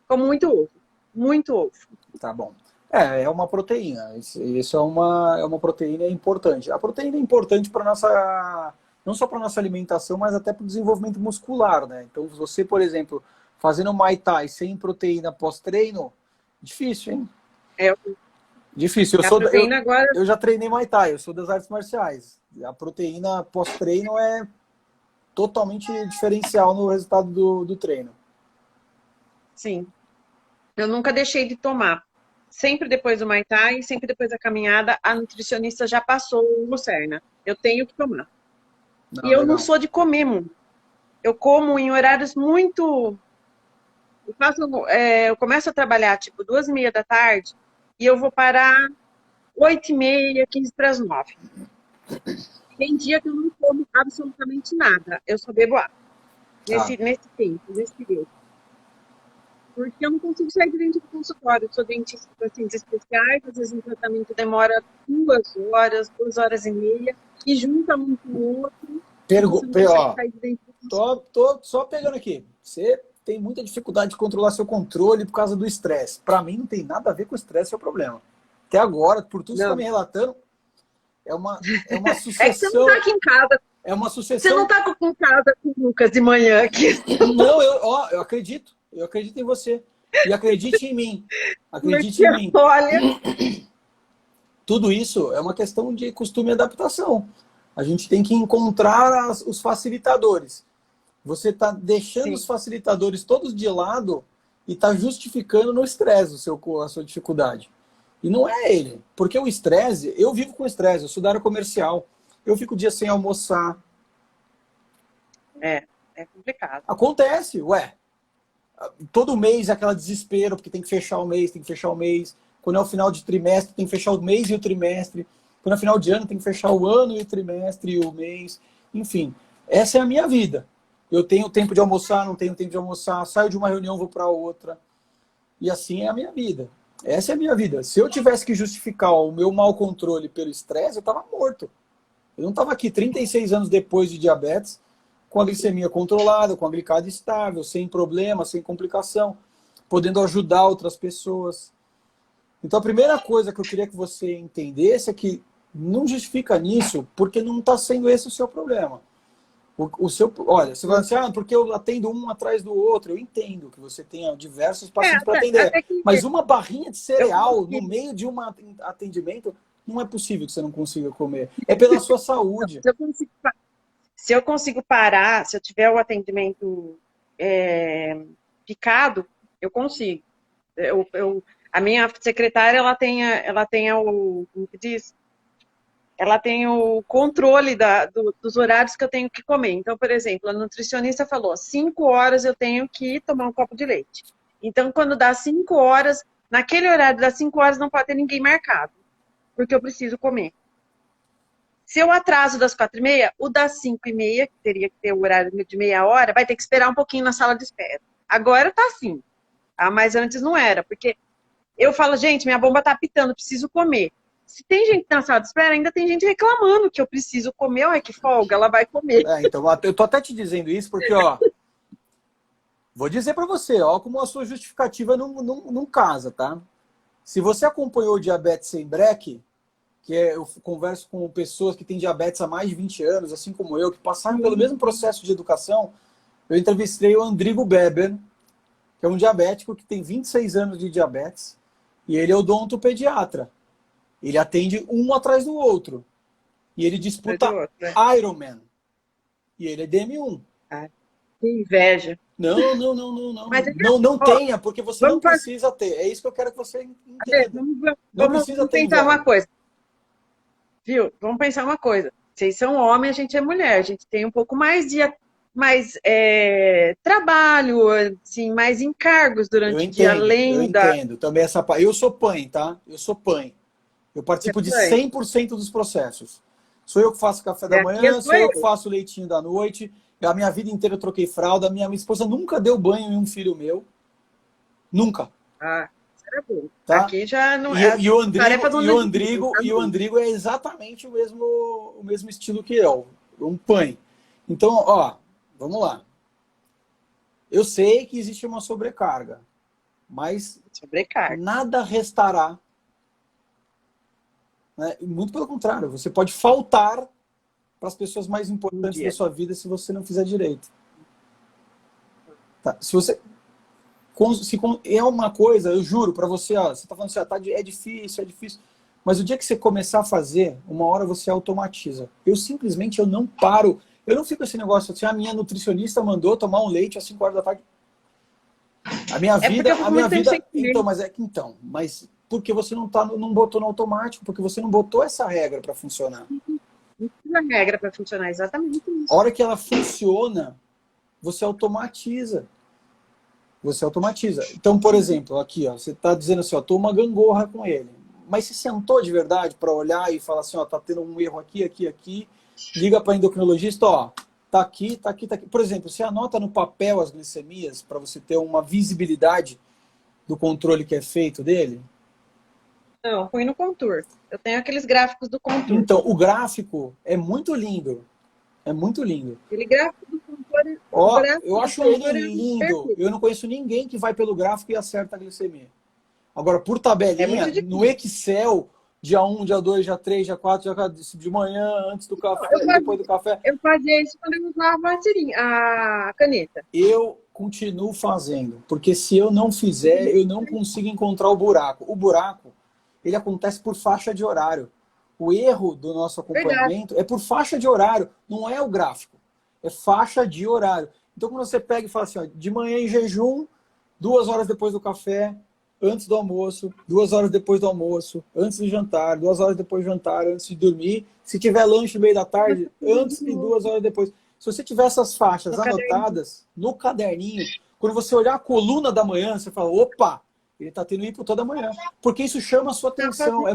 Como muito ovo. Muito ovo. Tá bom. É uma proteína. Isso é uma proteína importante. A proteína é importante para nossa, não só para nossa alimentação, mas até para o desenvolvimento muscular, né? Então, você, por exemplo, fazendo Muay Thai sem proteína pós-treino, difícil, hein? É, Difícil. a proteína agora, Eu já treinei Muay Thai, eu sou das artes marciais. A proteína pós-treino é totalmente diferencial no resultado do treino. sim. Eu nunca deixei de tomar. Sempre depois do Muay Thai, sempre depois da caminhada, a nutricionista já passou o Lucerna. Eu tenho que tomar. Não, E eu não legal. sou de comer muito. Eu como em horários muito... Eu começo a trabalhar tipo 2h30 da tarde e eu vou parar 8h30, 15 para as 9. Tem dia que eu não como absolutamente nada. Eu só bebo água. Nesse tempo, nesse período. Porque eu não consigo sair de dentro do consultório. Eu sou dentista de pacientes especiais, às vezes um tratamento demora 2 horas, 2h30, e junta um com o outro. Você não consegue sair de dentro do consultório. Tô só pegando aqui. Você tem muita dificuldade de controlar seu controle por causa do estresse. Para mim, não tem nada a ver com o estresse, é o problema. Até agora, por tudo que você está me relatando, é uma sucessão. É que você não está aqui em casa. É uma sucessão. Você não está aqui em casa com o Lucas de manhã aqui. Não, eu acredito. Eu acredito em você. E acredite em mim. Acredite em mim. Olha. Tudo isso é uma questão de costume e adaptação. A gente tem que encontrar os facilitadores. Você está deixando Sim. os facilitadores todos de lado e está justificando no estresse a sua dificuldade. E não é ele. Porque o estresse, eu vivo com estresse, eu sou da área comercial. Eu fico o dia sem almoçar. É complicado. Acontece, ué. Todo mês é aquela desespero, porque tem que fechar o mês, tem que fechar o mês. Quando é o final de trimestre, tem que fechar o mês e o trimestre. Quando é final de ano, tem que fechar o ano e o trimestre e o mês. Enfim, essa é a minha vida. Eu tenho tempo de almoçar, não tenho tempo de almoçar. Saio de uma reunião, vou para outra. E assim é a minha vida. Essa é a minha vida. Se eu tivesse que justificar o meu mau controle pelo estresse, eu estava morto. Eu não estava aqui 36 anos depois de diabetes, com a glicemia controlada, com a glicada estável, sem problema, sem complicação, podendo ajudar outras pessoas. Então, a primeira coisa que eu queria que você entendesse é que não justifica nisso, porque não está sendo esse o seu problema. Olha, você vai dizer, porque eu atendo um atrás do outro. Eu entendo que você tenha diversos pacientes para atender. Mas uma barrinha de cereal no meio de um atendimento, não é possível que você não consiga comer. É pela sua saúde. Se eu consigo parar, se eu tiver o atendimento picado, eu consigo. A minha secretária, ela tem o, como que diz? Ela tem o controle dos horários que eu tenho que comer. Então, por exemplo, a nutricionista falou, 5 horas eu tenho que tomar um copo de leite. Então, quando dá 5 horas, naquele horário das 5 horas não pode ter ninguém marcado, porque eu preciso comer. Se eu atraso das 4h30, o das 5h30, que teria que ter o horário de meia hora, vai ter que esperar um pouquinho na sala de espera. Agora tá assim, tá? Mas antes não era, porque eu falo, gente, minha bomba tá apitando, preciso comer. se tem gente na sala de espera, ainda tem gente reclamando que eu preciso comer. Olha que folga, ela vai comer. Então, eu tô até te dizendo isso porque, ó, vou dizer para você, ó, como a sua justificativa não casa, tá? Se você acompanhou o Diabetes Sem Breque, eu converso com pessoas que têm diabetes há mais de 20 anos, assim como eu, que passaram pelo mesmo processo de educação, eu entrevistei o Andrigo Beber, que é um diabético que tem 26 anos de diabetes, e ele é odontopediatra. Ele atende um atrás do outro. E ele disputa Ironman. E ele é DM1. Que inveja. Não. Mas não tenha, porque você não precisa ter. É isso que eu quero que você entenda. Vamos pensar uma coisa. Viu? Vamos pensar uma coisa. Vocês são homens, a gente é mulher. A gente tem um pouco mais de trabalho, assim, mais encargos durante o dia, além eu entendo. Também essa parte. Eu sou PAN, tá? Eu sou PAN. Eu participo de 100% dos processos. Sou eu que faço café da manhã, sou eu que faço o leitinho da noite. A minha vida inteira eu troquei fralda. Minha esposa nunca deu banho em um filho meu. Nunca. Isso era bom. Tá? Aqui já não e o Andrigo é exatamente o mesmo estilo que eu. Um PAN. Então, ó, vamos lá. Eu sei que existe uma sobrecarga, mas nada restará. Né? Muito pelo contrário, você pode faltar para as pessoas mais importantes da sua vida se você não fizer direito. Tá? Se você... é uma coisa, eu juro para você, ó, você está falando assim, é difícil, mas o dia que você começar a fazer, uma hora você automatiza. Eu simplesmente não paro. Eu não fico esse negócio assim, a minha nutricionista mandou tomar um leite às 5 horas da tarde. A minha vida... Mas porque você não botou no automático, porque você não botou essa regra para funcionar. Não precisa regra para funcionar, exatamente isso. A hora que ela funciona, você automatiza. Você automatiza. Então, por exemplo, aqui, ó, você está dizendo assim, ó, tô uma gangorra com ele. Mas você sentou de verdade para olhar e falar assim, ó, tá tendo um erro aqui, liga para endocrinologista, ó, tá aqui. Por exemplo, você anota no papel as glicemias para você ter uma visibilidade do controle que é feito dele? Não, põe no Contour. Eu tenho aqueles gráficos do Contour. Então, o gráfico é muito lindo. É muito lindo. Aquele gráfico do Contour... Ó, eu acho ele lindo. Eu não conheço ninguém que vai pelo gráfico e acerta a glicemia. Agora, por tabelinha, no Excel, dia 1, dia 2, dia 3, dia 4, dia 4, de manhã, antes do café, depois do café. Eu fazia isso quando eu usava a caneta. Eu continuo fazendo, porque se eu não fizer, eu não consigo encontrar o buraco. O buraco, ele acontece por faixa de horário. O erro do nosso acompanhamento é por faixa de horário, não é o gráfico. É faixa de horário. Então, quando você pega e fala assim, ó, de manhã em jejum, 2 horas depois do café, antes do almoço, 2 horas depois do almoço, antes do jantar, 2 horas depois do jantar, antes de dormir. Se tiver lanche no meio da tarde, antes e 2 horas depois. Se você tiver essas faixas anotadas no caderninho, quando você olhar a coluna da manhã, você fala, opa, ele está tendo hipo toda manhã. Porque isso chama a sua atenção. É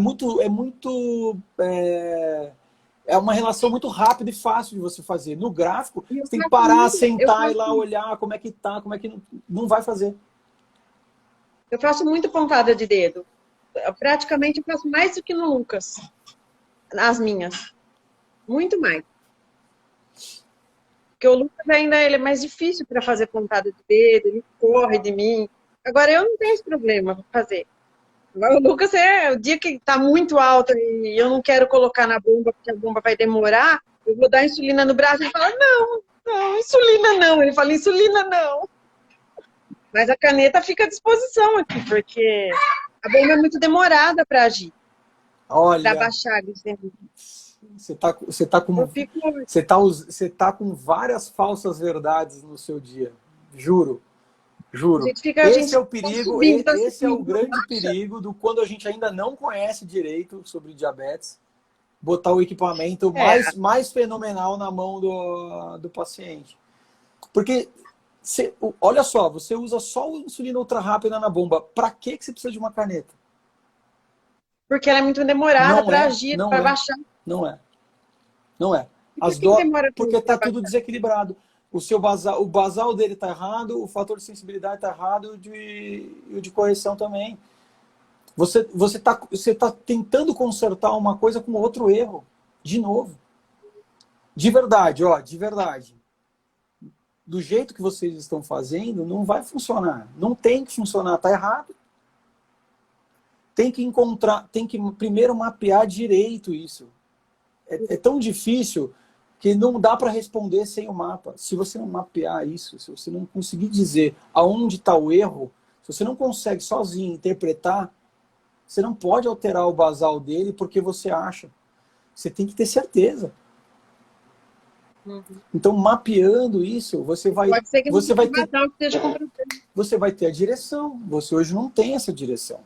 uma relação muito rápida e fácil de você fazer. No gráfico, você tem que parar, sentar e lá olhar como é que tá, como é que não vai fazer. Eu faço muito pontada de dedo. Praticamente eu faço mais do que no Lucas. As minhas. Muito mais. Porque o Lucas ainda ele é mais difícil para fazer pontada de dedo, ele corre de mim. Agora eu não tenho esse problema para fazer. Agora, o Lucas o dia que está muito alto e eu não quero colocar na bomba porque a bomba vai demorar, eu vou dar insulina no braço e ele fala, não, insulina não. Ele fala, insulina não. Mas a caneta fica à disposição aqui, porque a bomba é muito demorada para agir. Olha, para baixar a glicemia. Você tá com várias falsas verdades no seu dia. Juro. Esse é o perigo, esse é o grande perigo do quando a gente ainda não conhece direito sobre diabetes, botar o equipamento mais fenomenal na mão do paciente. Porque, olha só, você usa só a insulina ultra rápida na bomba. Para que você precisa de uma caneta? Porque ela é muito demorada para agir, para baixar. Não é. Porque está tudo desequilibrado. O basal dele está errado, o fator de sensibilidade está errado e o de correção também. Você tá tentando consertar uma coisa com outro erro. De novo. De verdade, ó, de verdade. Do jeito que vocês estão fazendo, não vai funcionar. Não tem que funcionar, tá errado. Tem que primeiro mapear direito isso. É tão difícil que não dá para responder sem o mapa. Se você não mapear isso, se você não conseguir dizer aonde está o erro, se você não consegue sozinho interpretar, você não pode alterar o basal dele porque você acha. Você tem que ter certeza. Então, mapeando isso, você vai ter a direção. Você hoje não tem essa direção.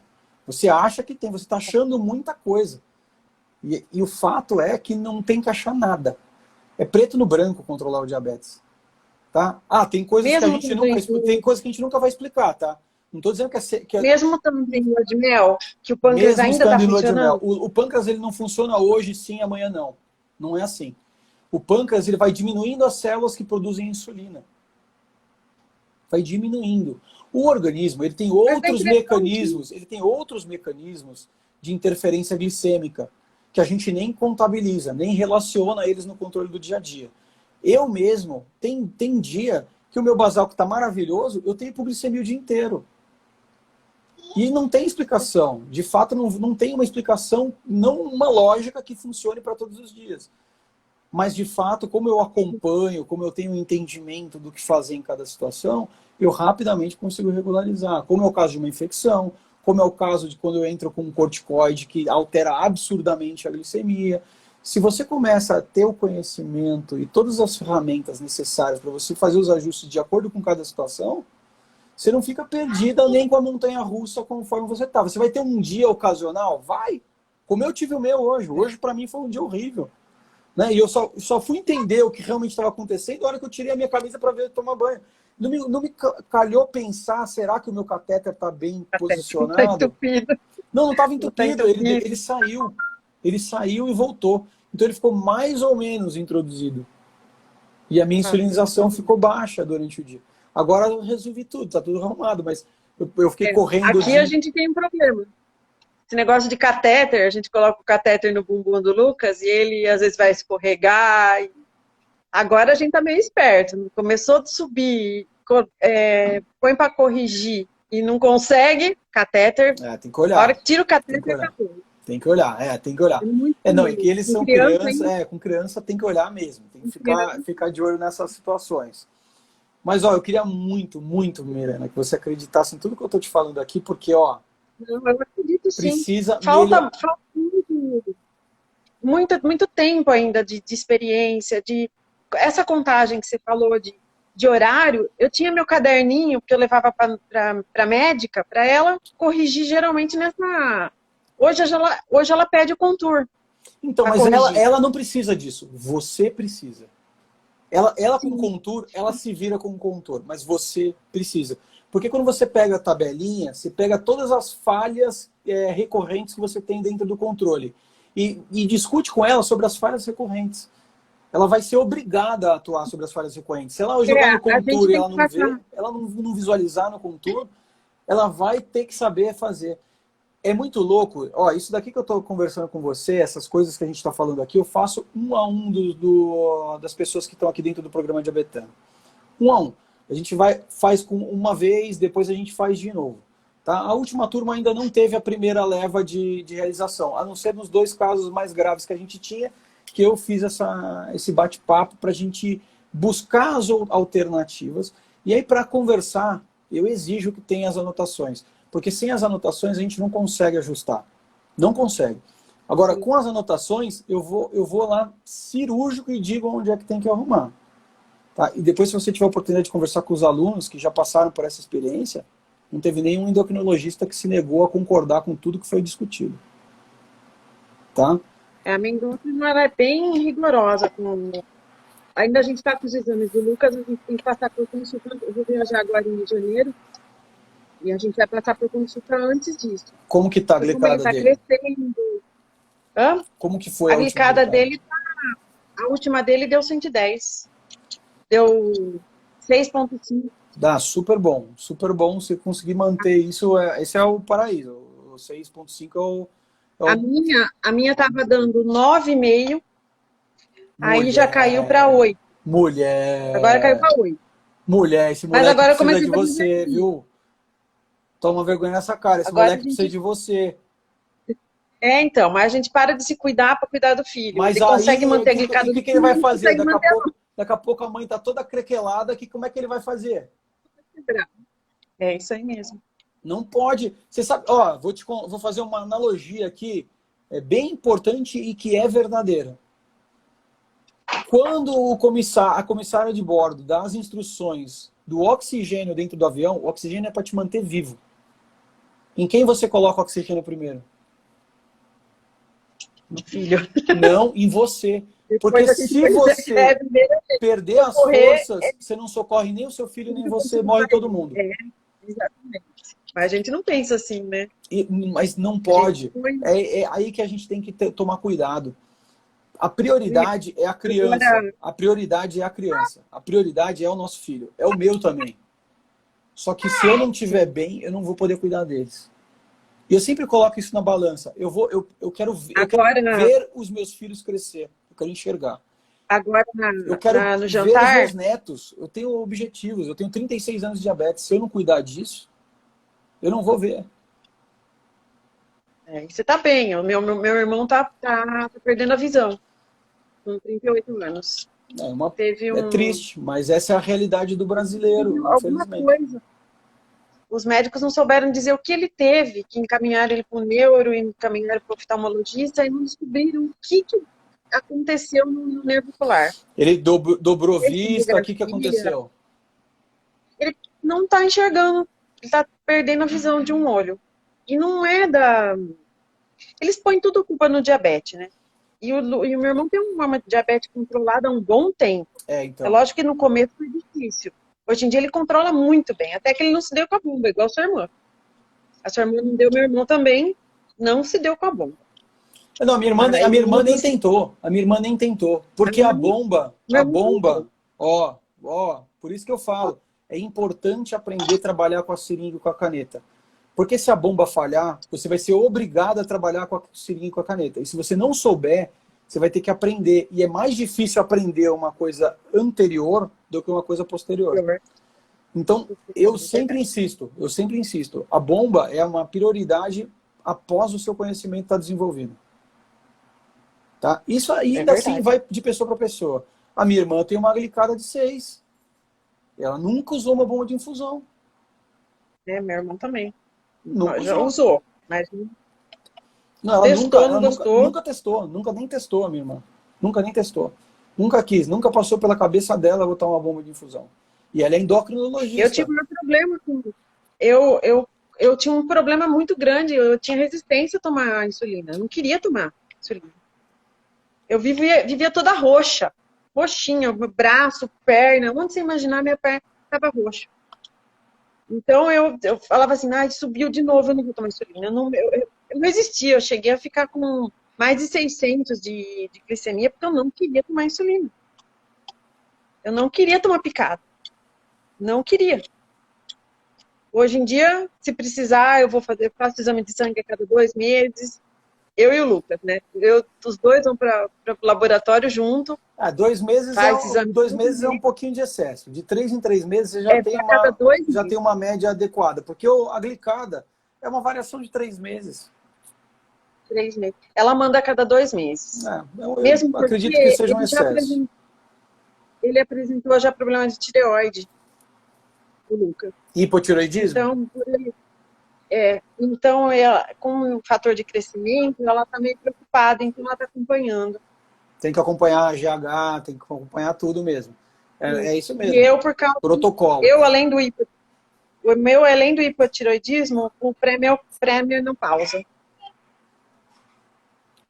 Você acha que tem, você está achando muita coisa. E o fato é que não tem que achar nada. É preto no branco controlar o diabetes. Tá? Tem coisas que tem coisas que a gente nunca vai explicar, tá? Não estou dizendo que é... Mesmo estando em lua de mel, que o pâncreas ainda está funcionando? O pâncreas ele não funciona hoje sim, amanhã não. Não é assim. O pâncreas ele vai diminuindo as células que produzem insulina. Vai diminuindo. O organismo ele tem outros mecanismos de interferência glicêmica que a gente nem contabiliza, nem relaciona eles no controle do dia a dia. Eu mesmo, tem dia que o meu basal que está maravilhoso, eu tenho hipoglicemia o dia inteiro. E não tem explicação. De fato, não tem uma explicação, não uma lógica que funcione para todos os dias. Mas, de fato, como eu acompanho, como eu tenho um entendimento do que fazer em cada situação, eu rapidamente consigo regularizar. Como é o caso de uma infecção, como é o caso de quando eu entro com um corticoide que altera absurdamente a glicemia. Se você começa a ter o conhecimento e todas as ferramentas necessárias para você fazer os ajustes de acordo com cada situação, você não fica perdida nem com a montanha-russa conforme você está. Você vai ter um dia ocasional? Vai! Como eu tive o meu hoje. Hoje, para mim, foi um dia horrível. Né? E eu só fui entender o que realmente estava acontecendo na hora que eu tirei a minha camisa para ver tomar banho. Não me calhou pensar, será que o meu catéter está bem posicionado? Tá entupido. Não estava entupido. Ele saiu. Ele saiu e voltou. Então ele ficou mais ou menos introduzido. E a minha insulinização ficou baixa durante o dia. Agora eu resolvi tudo, está tudo arrumado, mas eu fiquei correndo. Aqui a gente tem um problema. Esse negócio de catéter, a gente coloca o catéter no bumbum do Lucas e ele às vezes vai escorregar. Agora a gente tá meio esperto. Começou a subir, põe para corrigir e não consegue, catéter. Tem que olhar. A hora que tira o catéter, acabou. Tem que olhar, tem que olhar. É que eles são criança, com criança tem que olhar mesmo. Tem que ficar de olho nessas situações. Mas, eu queria muito, muito, Mirena, que você acreditasse em tudo que eu tô te falando aqui, porque, Não, eu acredito sim. Precisa falta muito tempo ainda de experiência, de essa contagem que você falou de horário. Eu tinha meu caderninho que eu levava para a médica, para ela corrigir geralmente nessa... Hoje ela pede o contour. Então, mas ela não precisa disso. Você precisa. Ela com contour, ela se vira com contour, mas você precisa. Porque quando você pega a tabelinha, você pega todas as falhas recorrentes que você tem dentro do controle e discute com ela sobre as falhas recorrentes. Ela vai ser obrigada a atuar sobre as falhas recorrentes. Se ela jogar no contour e ela não ver, ela não visualizar no contour, ela vai ter que saber fazer. É muito louco. Isso daqui que eu estou conversando com você, essas coisas que a gente está falando aqui, eu faço um a um das pessoas que estão aqui dentro do programa Diabetano. Um a um. A gente faz com uma vez, depois a gente faz de novo. Tá? A última turma ainda não teve a primeira leva de realização, a não ser nos 2 casos mais graves que a gente tinha, que eu fiz esse bate-papo para a gente buscar as alternativas. E aí, para conversar, eu exijo que tenha as anotações. Porque sem as anotações a gente não consegue ajustar. Não consegue. Agora, com as anotações, eu vou lá cirúrgico e digo onde é que tem que arrumar. Tá? E depois, se você tiver a oportunidade de conversar com os alunos que já passaram por essa experiência, não teve nenhum endocrinologista que se negou a concordar com tudo que foi discutido. Tá? A minha endócrina ela é bem rigorosa. Ainda a gente está com os exames do Lucas, a gente tem que passar por consulta. Eu vou viajar agora em janeiro. E a gente vai passar por consulta antes disso. Como que tá a glicada dele? Tá crescendo. Hã? Como que foi a glicada dele? A última dele deu 110. Deu 6,5. Dá, super bom. Super bom. Se conseguir manter isso, esse é o paraíso. 6,5 é A o... minha tava dando 9,5, aí já Mulher, caiu para 8. Agora caiu mulher, para 8. mulher, esse Mas moleque agora eu precisa comecei de a fazer você, exercício. viu? Toma vergonha nessa cara, esse Agora a moleque precisa gente. de você. Então, mas a gente para de se cuidar para cuidar do filho. Mas Ele consegue aí, manter a e glicada o que, do que ele filho, vai não fazer? consegue manter a Daqui a pouco a mãe tá toda crequelada, como é que ele vai fazer? nossa. É isso aí mesmo. Não pode. Você sabe, ó, vou fazer uma analogia aqui, é bem importante e que é verdadeira. Quando a comissária de bordo dá as instruções do oxigênio dentro do avião, o oxigênio é para te manter vivo. Em quem você coloca o oxigênio primeiro? No filho. Não, em você. Porque Depois a gente se você perder as correr. forças, você não socorre nem o seu filho, nem você, morre todo mundo. É, exatamente. Mas a gente não pensa assim, né? Mas não A pode. gente É aí que a gente tem que tomar cuidado. A prioridade é a agora, criança. A prioridade é a criança. A prioridade é o nosso filho. É o meu também. Só que se eu não estiver bem, eu não vou poder cuidar deles. E eu sempre coloco isso na balança. Eu quero ver os meus filhos crescer. Eu quero enxergar. Agora, Eu quero no ver os jantar, meus netos. Eu tenho objetivos. Eu tenho 36 anos de diabetes. Se eu não cuidar disso, eu não vou ver. você tá bem. O meu irmão tá perdendo a visão. Com 38 anos. É triste, mas essa é a realidade do brasileiro, Alguma infelizmente. coisa. Os médicos não souberam dizer o que ele teve, que encaminharam ele para o neuro, encaminharam para o oftalmologista e não descobriram o que aconteceu no nervo ocular. Ele dobrou vista, o que aconteceu? Ele não está enxergando, ele está perdendo a visão de um olho. E não é da... Eles põem tudo a culpa no diabetes, né? E o meu irmão tem uma diabetes controlada há um bom tempo. Então. É lógico que no começo foi difícil. Hoje em dia ele controla muito bem, até que ele não se deu com a bomba, igual a sua irmã. A sua irmã não deu, meu irmão também não se deu com a bomba. Não, a minha irmã nem tentou. A minha irmã nem tentou. Porque a bomba, por isso que eu falo, é importante aprender a trabalhar com a seringa e com a caneta. Porque se a bomba falhar, você vai ser obrigado a trabalhar com a seringa e com a caneta. E se você não souber, você vai ter que aprender. E é mais difícil aprender uma coisa anterior do que uma coisa posterior. Então, eu sempre insisto. A bomba é uma prioridade após o seu conhecimento estar desenvolvido. Tá? Isso ainda assim vai de pessoa para pessoa. A minha irmã tem uma glicada de 6. Ela nunca usou uma bomba de infusão. Meu irmão também. Já usou, mas não, ela testou, nunca testou, nunca nem testou, a minha irmã. Nunca nem testou. Nunca quis, nunca passou pela cabeça dela botar uma bomba de infusão. E ela é endocrinologista. Eu tive um problema com... Eu tinha um problema muito grande, eu tinha resistência a tomar insulina. Eu não queria tomar insulina. Eu vivia toda roxa. Roxinha, meu braço, perna. Onde você imaginar, minha perna estava roxa. Então eu falava assim, subiu de novo, eu não vou tomar insulina. Eu não resistia, eu cheguei a ficar com mais de 600 de glicemia, porque eu não queria tomar insulina. Eu não queria tomar picada. Não queria. Hoje em dia, se precisar, eu faço exame de sangue a cada 2 meses. Eu e o Lucas, né? Os dois vão para o laboratório junto. 2 meses, é um pouquinho de excesso. De 3 em 3 meses você já tem uma média adequada. Porque a glicada é uma variação de 3 meses. 3 meses. Ela manda a cada 2 meses. Eu acredito que seja um excesso. Ele apresentou já problema de tireoide, o Lucas. Hipotireoidismo? Então ela, com o fator de crescimento, ela está meio preocupada, então ela está acompanhando. Tem que acompanhar a GH, tem que acompanhar tudo mesmo. É isso mesmo. E eu, por causa... Protocolo. Além do hipotireoidismo, o pré-menopausa.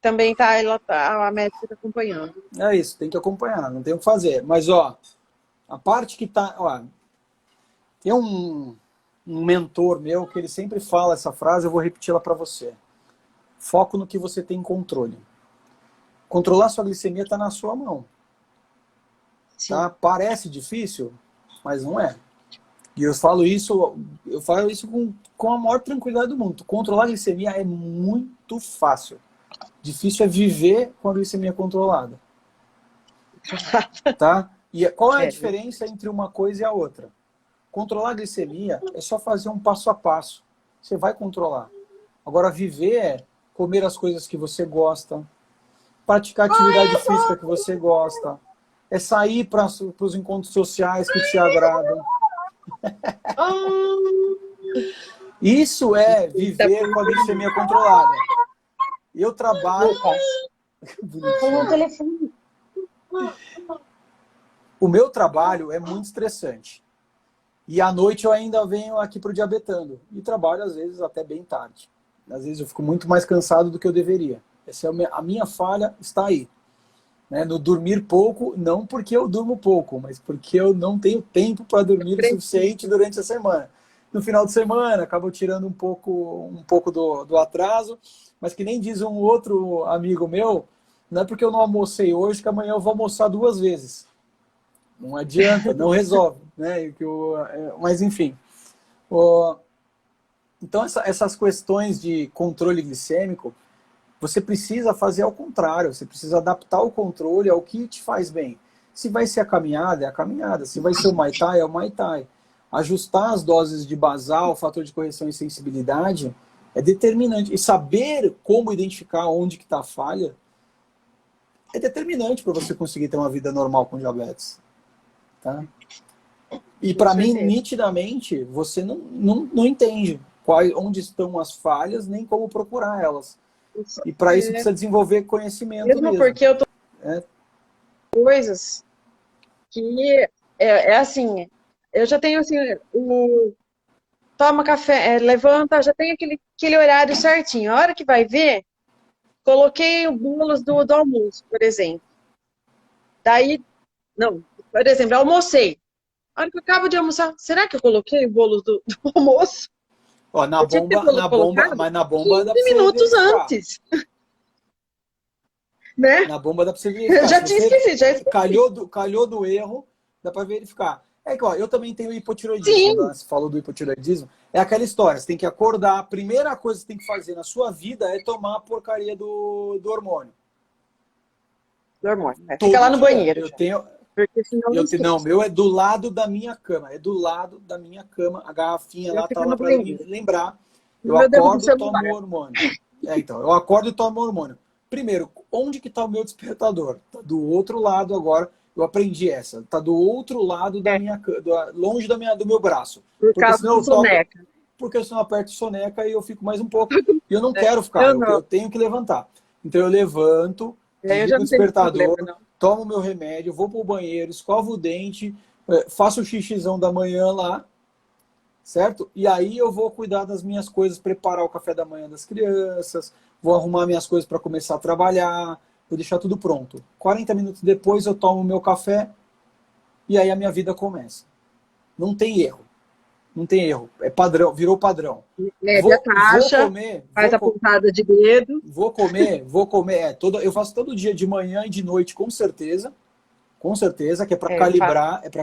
Também a médica está acompanhando. É isso, tem que acompanhar, não tem o que fazer. Mas, a parte que tá... tem um mentor meu que ele sempre fala essa frase, eu vou repeti-la para você. Foco no que você tem controle. Controlar sua glicemia está na sua mão. Tá? Parece difícil, mas não é. E eu falo isso com a maior tranquilidade do mundo. Controlar a glicemia é muito fácil. Difícil é viver com a glicemia controlada. Tá? E qual é a diferença entre uma coisa e a outra? Controlar a glicemia é só fazer um passo a passo. Você vai controlar. Agora, viver é comer as coisas que você gosta, praticar a atividade física que você gosta, é sair para os encontros sociais que te agradam. Isso é viver com a glicemia controlada. Eu trabalho... Com o telefone. O meu trabalho é muito estressante. E à noite eu ainda venho aqui para o Diabetando. E trabalho, às vezes, até bem tarde. Às vezes eu fico muito mais cansado do que eu deveria. Essa é a minha falha, está aí. Né? No dormir pouco, não porque eu durmo pouco, mas porque eu não tenho tempo para dormir o suficiente durante a semana. No final de semana, acabo tirando um pouco do atraso. Mas que nem diz um outro amigo meu, não é porque eu não almocei hoje que amanhã eu vou almoçar 2 vezes. Não adianta, não resolve. Né? Mas, enfim. Então, essas questões de controle glicêmico, você precisa fazer ao contrário. Você precisa adaptar o controle ao que te faz bem. Se vai ser a caminhada, é a caminhada. Se vai ser o Muay Thai, é o Muay Thai. Ajustar as doses de basal, fator de correção e sensibilidade, é determinante. E saber como identificar onde que está a falha é determinante para você conseguir ter uma vida normal com diabetes. Tá? E para mim, nitidamente, você não entende onde estão as falhas, nem como procurar elas. E para isso precisa desenvolver conhecimento mesmo. Porque eu tô coisas que assim, eu já tenho assim, toma café, levanta, já tem aquele horário certinho. A hora que vai ver, coloquei o bolos do almoço, por exemplo. Daí, não, por exemplo, almocei. A hora que eu acabo de almoçar, será que eu coloquei o bolo do almoço? Ó, mas na bomba dá pra 15 minutos antes. Né? Na bomba dá pra você verificar. Eu já tinha esquecido, já esqueci. Calhou do erro, dá pra verificar. É que, ó, eu também tenho hipotiroidismo. Né? Você falou do hipotiroidismo. É aquela história, você tem que acordar. A primeira coisa que você tem que fazer na sua vida é tomar a porcaria do hormônio. Do hormônio, né? Fica lá no banheiro. Eu tenho... Porque senão não, o meu é do lado da minha cama. É do lado da minha cama. A garrafinha lá tá lá pra lembrar. Eu acordo e tomo o hormônio. Então, eu acordo e tomo o hormônio. Primeiro, onde que tá o meu despertador? Tá do outro lado agora. Eu aprendi essa. Tá do outro lado da minha cama, longe do meu braço. Por causa do soneca. Porque senão eu aperto soneca e eu fico mais um pouco. E eu não quero ficar, eu tenho que levantar. Então eu levanto, desligo o despertador, tomo meu remédio, vou pro banheiro, escovo o dente, faço o xixizão da manhã lá, certo? E aí eu vou cuidar das minhas coisas, preparar o café da manhã das crianças, vou arrumar minhas coisas para começar a trabalhar, vou deixar tudo pronto. 40 minutos depois eu tomo o meu café e aí a minha vida começa. Não tem erro. Não tem erro. É padrão, virou padrão. Vou comer, faz a pontada de dedo. Vou comer. Eu faço todo dia, de manhã e de noite, com certeza. Com certeza, que é para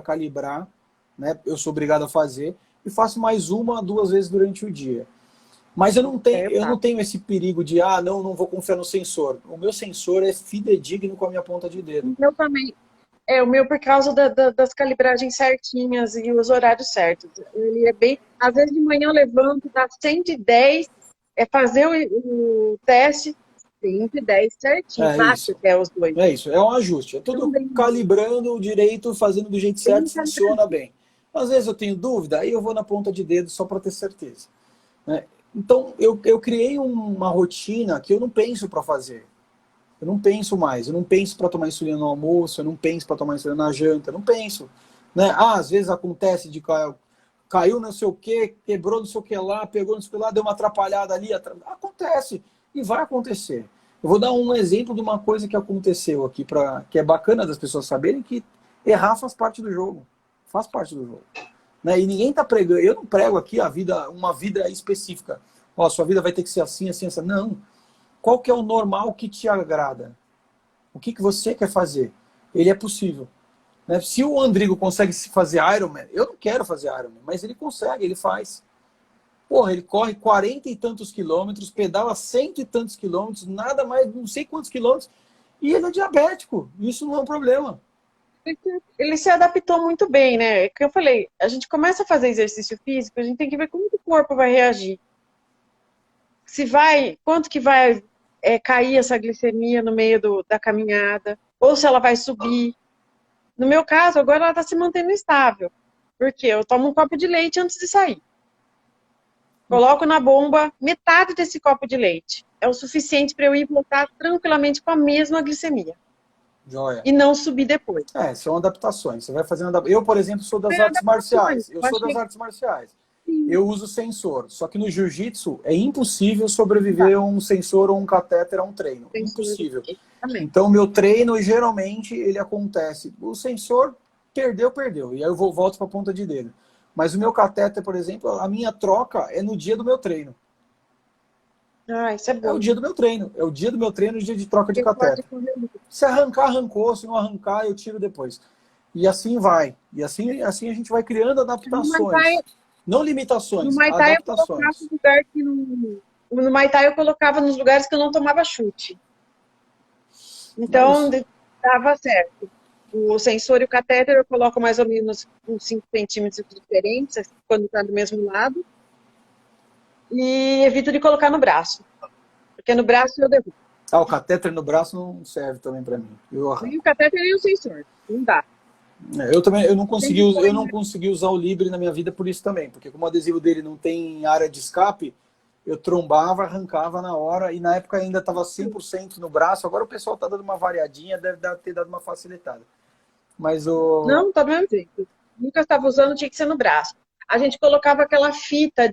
calibrar, né? Eu sou obrigado a fazer. E faço mais 1 a 2 vezes durante o dia. Mas eu não tenho esse perigo de, não vou confiar no sensor. O meu sensor é fidedigno com a minha ponta de dedo. Eu também. O meu por causa das calibragens certinhas e os horários certos. Ele é bem... Às vezes de manhã eu levanto, dá 110, fazer o teste, 110 certinho, até os 2. É isso, é um ajuste. É tudo calibrando direito, fazendo do jeito certo, funciona bem. Às vezes eu tenho dúvida, aí eu vou na ponta de dedo só para ter certeza. Né? Então, eu criei uma rotina que eu não penso para fazer. Eu não penso mais. Eu não penso para tomar insulina no almoço, eu não penso para tomar insulina na janta, eu não penso. Né? Às vezes acontece de caiu não sei o que, quebrou não sei o que lá, pegou não sei o que lá, deu uma atrapalhada ali. Acontece. E vai acontecer. Eu vou dar um exemplo de uma coisa que aconteceu aqui, que é bacana das pessoas saberem que errar faz parte do jogo. Faz parte do jogo. Né? E ninguém está pregando. Eu não prego aqui uma vida específica. Sua vida vai ter que ser assim, assim, assim. Não. Qual que é o normal que te agrada? O que você quer fazer? Ele é possível. Né? Se o Andrigo consegue se fazer Ironman, eu não quero fazer Ironman, mas ele consegue, ele faz. Porra, ele corre 40 e tantos quilômetros, pedala cento e tantos quilômetros, nada mais, não sei quantos quilômetros, e ele é diabético. Isso não é um problema. Ele se adaptou muito bem, né? É que eu falei, a gente começa a fazer exercício físico, a gente tem que ver como que o corpo vai reagir. Se vai, quanto que vai cair essa glicemia no meio da caminhada, ou se ela vai subir. No meu caso, agora ela está se mantendo estável, porque eu tomo um copo de leite antes de sair. Coloco na bomba metade desse copo de leite. É o suficiente para eu ir voltar tranquilamente com a mesma glicemia. Joia. E não subir depois. São adaptações. Você vai fazendo Eu, por exemplo, sou das artes marciais. Eu sou das artes marciais. Sim. Eu uso sensor. Só que no jiu-jitsu é impossível sobreviver a um sensor ou um catéter a um treino. Impossível. Então, meu treino, geralmente, ele acontece. O sensor perdeu. E aí eu volto para a ponta de dedo. Mas o meu catéter, por exemplo, a minha troca é no dia do meu treino. Isso é bom. É o dia do meu treino. É o dia do meu treino, o dia de troca de catéter. Se arrancar, arrancou. Se não arrancar, eu tiro depois. E assim vai. E assim a gente vai criando adaptações. Não limitações, no Muay Thai adaptações. No Muay Thai eu colocava nos lugares que eu não tomava chute. Então, dava certo. O sensor e o catéter eu coloco mais ou menos uns 5 centímetros diferentes, quando está do mesmo lado. E evito de colocar no braço. Porque no braço eu derrubo. O catéter no braço não serve também para mim. Nem o catéter nem o sensor. Não dá. Eu não consegui usar o Libre na minha vida por isso também. Porque como o adesivo dele não tem área de escape, eu trombava, arrancava na hora. E na época ainda estava 100% no braço. Agora o pessoal está dando uma variadinha, deve ter dado uma facilitada. Mas Não, tá do mesmo jeito. Nunca estava usando, tinha que ser no braço. A gente colocava aquela fita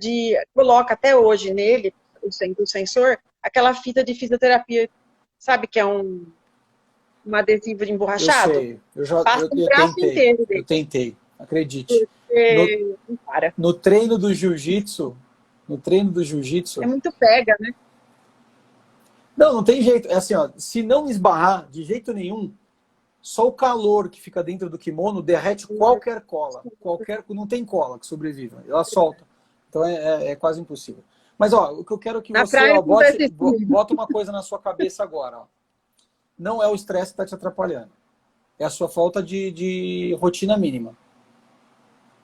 coloca até hoje nele, o sensor, aquela fita de fisioterapia, sabe, que é um adesivo de emborrachado? Eu sei, eu tentei, acredite. No treino do jiu-jitsu, é muito pega, né? Não tem jeito, é assim, ó, se não esbarrar de jeito nenhum, só o calor que fica dentro do kimono derrete qualquer cola. Não tem cola que sobreviva. Ela solta. Então é quase impossível. Mas ó, o que eu quero que você bota uma coisa na sua cabeça agora. Ó. Não é o estresse que está te atrapalhando. É a sua falta de rotina mínima.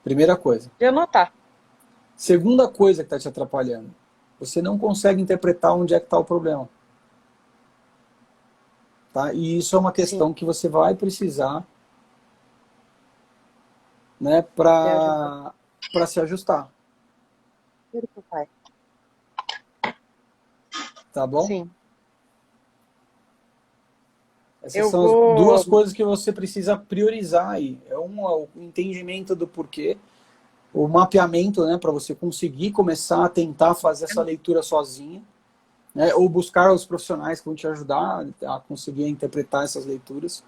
Primeira coisa. De anotar. Segunda coisa que está te atrapalhando. Você não consegue interpretar onde é que está o problema. Tá? E isso é uma questão que você vai precisar, né, para se ajustar. Tá bom? Sim. Essas são as duas coisas que você precisa priorizar aí. O entendimento do porquê, o mapeamento, né, para você conseguir começar a tentar fazer essa leitura sozinha. Né, ou buscar os profissionais que vão te ajudar a conseguir interpretar essas leituras,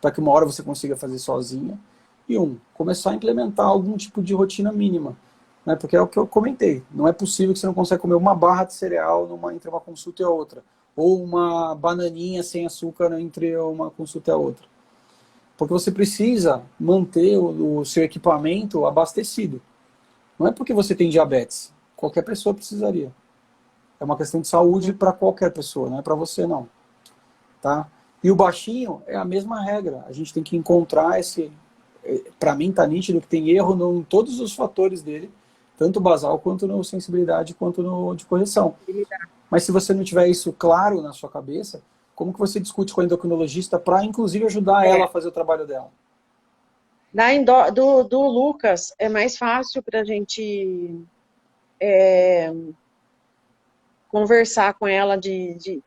para que uma hora você consiga fazer sozinha. E começar a implementar algum tipo de rotina mínima. Né, porque é o que eu comentei. Não é possível que você não consiga comer uma barra de cereal entre uma consulta e a outra. Ou uma bananinha sem açúcar entre uma consulta e a outra. Porque você precisa manter o seu equipamento abastecido. Não é porque você tem diabetes. Qualquer pessoa precisaria. É uma questão de saúde para qualquer pessoa, não é para você não. Tá? E o baixinho é a mesma regra. A gente tem que encontrar esse... Para mim está nítido que tem erro em todos os fatores dele, tanto basal quanto no sensibilidade, quanto no de correção. Mas se você não tiver isso claro na sua cabeça, como que você discute com a endocrinologista para, inclusive, ajudar ela a fazer o trabalho dela? Do Lucas, é mais fácil para a gente... conversar com ela de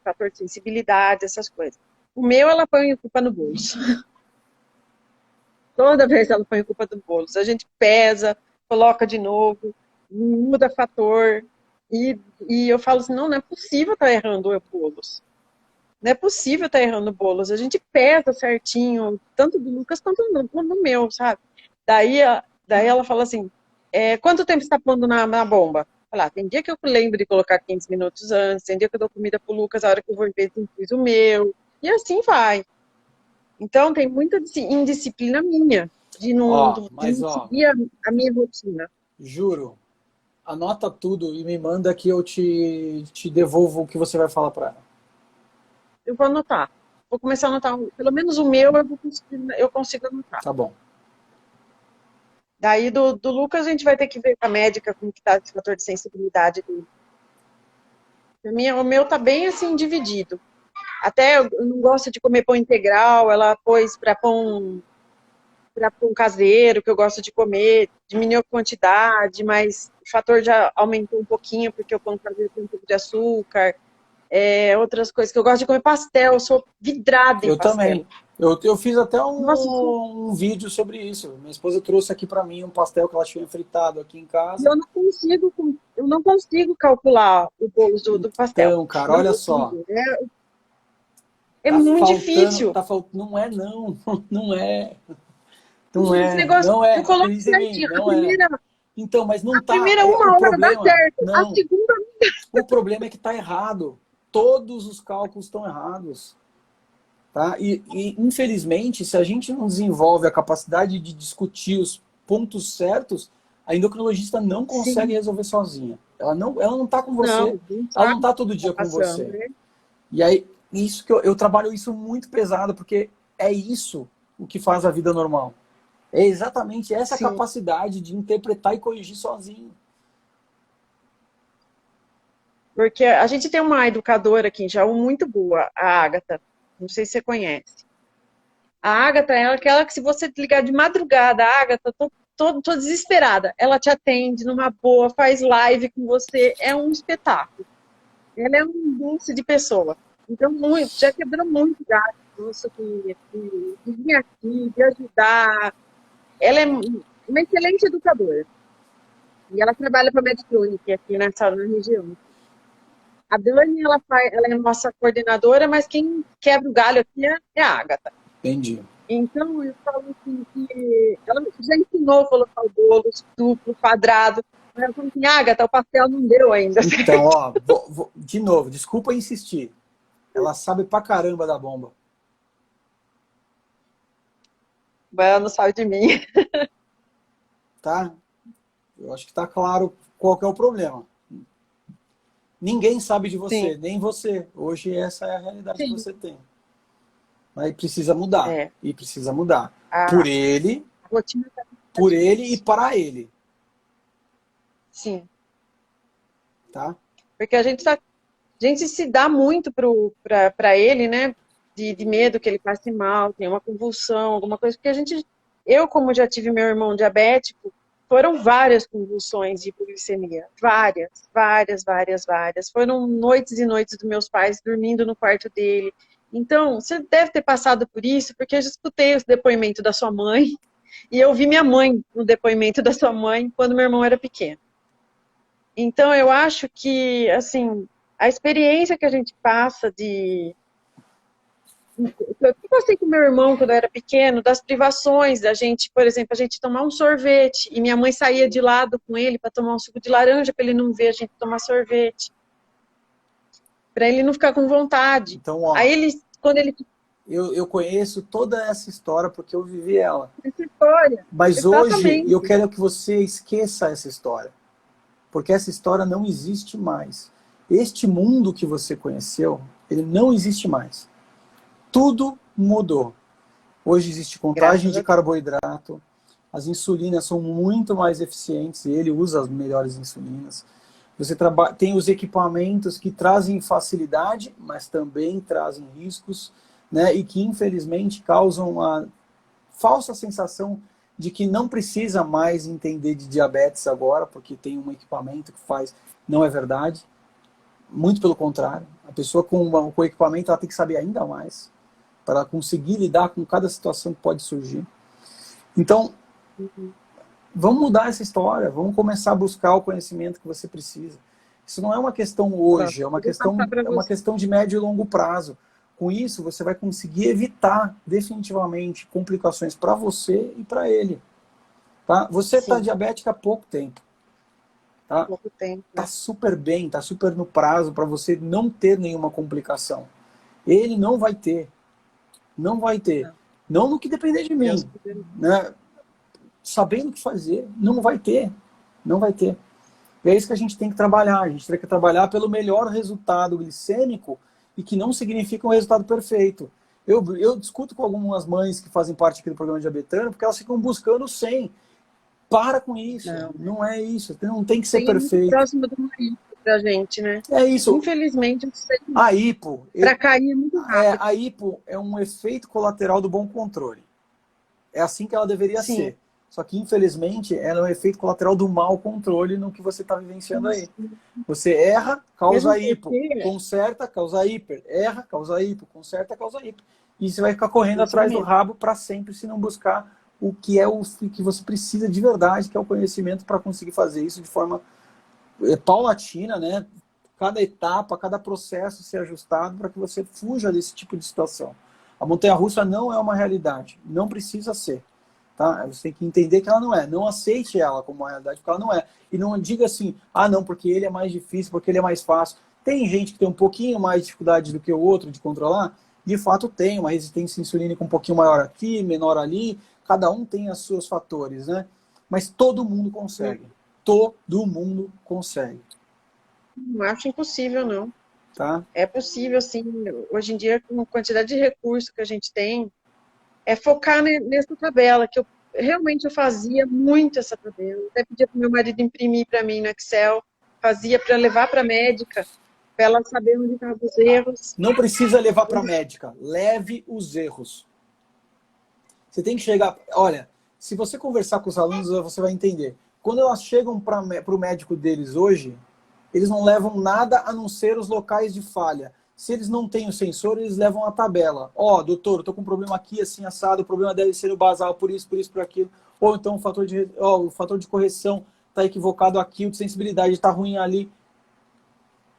fator de sensibilidade, essas coisas. O meu, ela põe a culpa no bolso. Toda vez ela põe a culpa no bolso. A gente pesa, coloca de novo, muda fator. E eu falo assim, não é possível estar errando o bolos. Não é possível estar errando bolos. A gente pesa certinho, tanto do Lucas quanto no meu, sabe? Daí ela fala assim, quanto tempo você está pondo na bomba? Tem dia que eu lembro de colocar 15 minutos antes, tem dia que eu dou comida pro Lucas, a hora que eu vou ver, fiz o meu. E assim vai. Então, tem muita indisciplina minha de não, Mas de não ó, seguir a minha rotina. juro, anota tudo e me manda que eu te devolvo o que você vai falar para ela. Eu vou anotar. Vou começar a anotar. Pelo menos o meu eu consigo anotar. Tá bom. Daí do Lucas a gente vai ter que ver com a médica como que tá esse fator de sensibilidade dele. O meu tá bem assim dividido. Até eu não gosto de comer pão integral, ela pôs para pão caseiro, que eu gosto de comer, diminuiu a quantidade, mas o fator já aumentou um pouquinho, porque o pão caseiro tem um pouco de açúcar. Outras coisas que eu gosto de comer pastel, eu sou vidrada em Eu pastel. também. Eu fiz até Nossa, um vídeo sobre isso. Minha esposa trouxe aqui para mim um pastel que ela tinha fritado aqui em casa. eu não consigo calcular o bolo do pastel. Então, cara, Não olha só. consigo. É muito difícil. Não é não, não é. Esse negócio, Não é. eu coloco Acredite em mim, certinho. não é. Então, mas não A tá. primeira O uma hora dá problema, certo. A não. segunda. O problema é que tá errado. Todos os cálculos estão errados. Tá? E, infelizmente, se a gente não desenvolve a capacidade de discutir os pontos certos, a endocrinologista não consegue Sim. resolver sozinha. Ela não está com você, Não ela não sabe está o todo que dia tá com passando, você. né? E aí, isso que eu trabalho isso muito pesado, porque é isso o que faz a vida normal. É exatamente essa Sim. capacidade de interpretar e corrigir sozinho. Porque a gente tem uma educadora aqui em Jaú muito boa, a Ágata. Não sei se você conhece. A Ágata é aquela que, se você ligar de madrugada, a Ágata, tô desesperada. Ela te atende numa boa, faz live com você. É um espetáculo. Ela é um doce de pessoa. Então, já quebrou muito galho nosso de vir aqui, de ajudar. Ela é uma excelente educadora. E ela trabalha para a Medtronic aqui na região. A Dani, ela é nossa coordenadora, mas quem quebra o galho aqui é a Ágata. Entendi. Então, eu falo assim, que ela já ensinou a colocar o bolo duplo, quadrado. Mas ela falou assim, Ágata, o pastel não deu ainda. Então, ó, de novo, desculpa insistir. Ela sabe pra caramba da bomba. Ela não sabe de mim. Tá? Eu acho que tá claro qual que é o problema. Ninguém sabe de você, Sim. nem você. Hoje essa é a realidade Sim. que você tem. Mas precisa mudar. É. E precisa mudar. A Por ele, rotina tá por ele e para ele. Sim. Tá? Porque a gente se dá muito para ele, né? De medo que ele passe mal, tenha uma convulsão, alguma coisa. Porque eu, como já tive meu irmão diabético, foram várias convulsões de hipoglicemia. Várias, várias, várias, várias. Foram noites e noites dos meus pais dormindo no quarto dele. Então, você deve ter passado por isso, porque eu já escutei o depoimento da sua mãe e eu vi minha mãe no depoimento da sua mãe quando meu irmão era pequeno. Então, eu acho que, assim, a experiência que a gente passa eu passei com meu irmão quando eu era pequeno, das privações da gente, por exemplo, a gente tomar um sorvete, e minha mãe saía de lado com ele para tomar um suco de laranja, para ele não ver a gente tomar sorvete, para ele não ficar com vontade. Então, ó, Aí quando ele... eu conheço toda essa história porque eu vivi ela. Essa história. Mas Exatamente. hoje eu quero que você esqueça essa história. Porque essa história não existe mais. Este mundo que você conheceu, ele não existe mais. Tudo mudou. Hoje existe contagem de carboidrato, as insulinas são muito mais eficientes, ele usa as melhores insulinas. Você tem os equipamentos que trazem facilidade, mas também trazem riscos, né? E que infelizmente causam a falsa sensação de que não precisa mais entender de diabetes agora, porque tem um equipamento que faz. Não é verdade. Muito pelo contrário. A pessoa com o equipamento ela tem que saber ainda mais para conseguir lidar com cada situação que pode surgir. Então, vamos mudar essa história, vamos começar a buscar o conhecimento que você precisa. Isso não é uma questão hoje, é uma questão de médio e longo prazo. Com isso, você vai conseguir evitar definitivamente complicações para você e para ele. Tá? Você está diabético há pouco tempo. Tá? Pouco tempo. Tá super bem, tá super no prazo para você não ter nenhuma complicação. Ele não vai ter. Não vai ter. Não no que depender de mim, né? Sabendo o que fazer, não vai ter. Não vai ter. E é isso que a gente tem que trabalhar. A gente tem que trabalhar pelo melhor resultado glicêmico e que não significa um resultado perfeito. Eu discuto com algumas mães que fazem parte aqui do programa Diabetano, porque elas ficam buscando 100. Para com isso. Não é isso. Não tem que ser perfeito. Muito próximo do marido da gente, né? É isso. Infelizmente, a hipo... para cair é muito rápido. A hipo é um efeito colateral do bom controle. É assim que ela deveria ser. Só que, infelizmente, ela é um efeito colateral do mau controle no que você está vivenciando aí. Você erra, causa hipo. Conserta, causa hiper. Erra, causa hipo. Conserta, causa hiper. E você vai ficar correndo atrás do rabo para sempre, se não buscar o que é o que você precisa de verdade, que é o conhecimento para conseguir fazer isso de forma paulatina, né? Cada etapa, cada processo ser ajustado para que você fuja desse tipo de situação. A montanha-russa não é uma realidade. Não precisa ser. Tá? Você tem que entender que ela não é. Não aceite ela como uma realidade, porque ela não é. E não diga assim, ah, não, porque ele é mais difícil, porque ele é mais fácil. Tem gente que tem um pouquinho mais de dificuldade do que o outro de controlar. De fato tem, uma resistência insulínica um pouquinho maior aqui, menor ali. Cada um tem os seus fatores, né? Mas todo mundo consegue. Todo mundo consegue. Não acho impossível, não. Tá? É possível, sim. Hoje em dia, com a quantidade de recursos que a gente tem, é focar nessa tabela, que realmente eu fazia muito essa tabela. Até pedia para o meu marido imprimir para mim no Excel, fazia para levar para a médica, para ela saber onde estavam os erros. Não precisa levar para a médica. Leve os erros. Você tem que chegar... Olha, se você conversar com os alunos, você vai entender. Quando elas chegam para o médico deles hoje, eles não levam nada a não ser os locais de falha. Se eles não têm o sensor, eles levam a tabela. Ó, doutor, eu tô com um problema aqui, assim, assado, o problema deve ser no basal, por isso, por aquilo. Ou então o fator de correção tá equivocado aqui, o de sensibilidade tá ruim ali.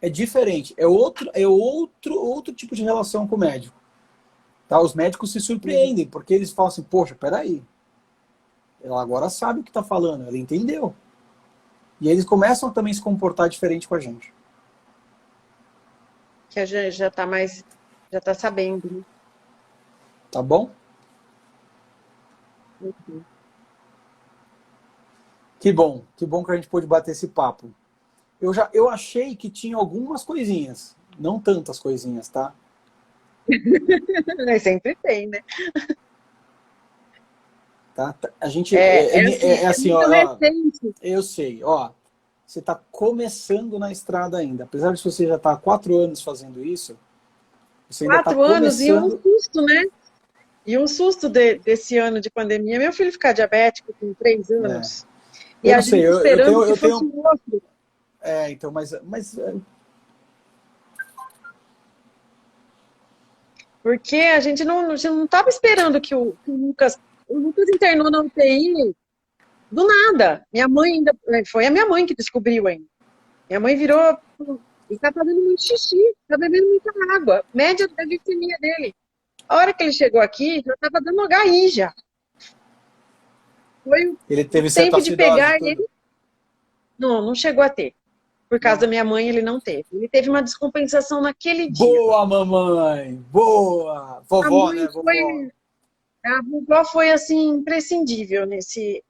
É diferente. É outro tipo de relação com o médico. Tá? Os médicos se surpreendem, porque eles falam assim, poxa, peraí. Ela agora sabe o que tá falando, ela entendeu. E eles começam a também se comportar diferente com a gente. Que a gente já tá sabendo. Né? Tá bom? Uhum. Que bom que a gente pôde bater esse papo. Eu achei que tinha algumas coisinhas, não tantas coisinhas, tá? Sempre tem, né? Tá? A gente é assim, ó, recente. eu sei, ó, você está começando na estrada ainda, apesar de você já estar há 4 anos fazendo isso, você ainda está 4 anos começando... e um susto, né? E um susto desse ano de pandemia, meu filho ficar diabético com 3 anos. E eu a não sei, gente esperando que fosse um outro. Então, mas porque a gente não estava esperando que o Lucas internou na UTI do nada. Minha mãe ainda, foi a minha mãe que descobriu ainda. Minha mãe virou, ele tá fazendo muito xixi, tá bebendo muita água, média da glicemia dele. A hora que ele chegou aqui, já tava dando HI já. Foi ele teve o tempo de pegar tudo. ele. Não chegou a ter. Por causa da minha mãe, ele não teve. Ele teve uma descompensação naquele dia. Boa, mamãe! Boa! Vovó, né? Vovó. A vovó foi, assim, imprescindível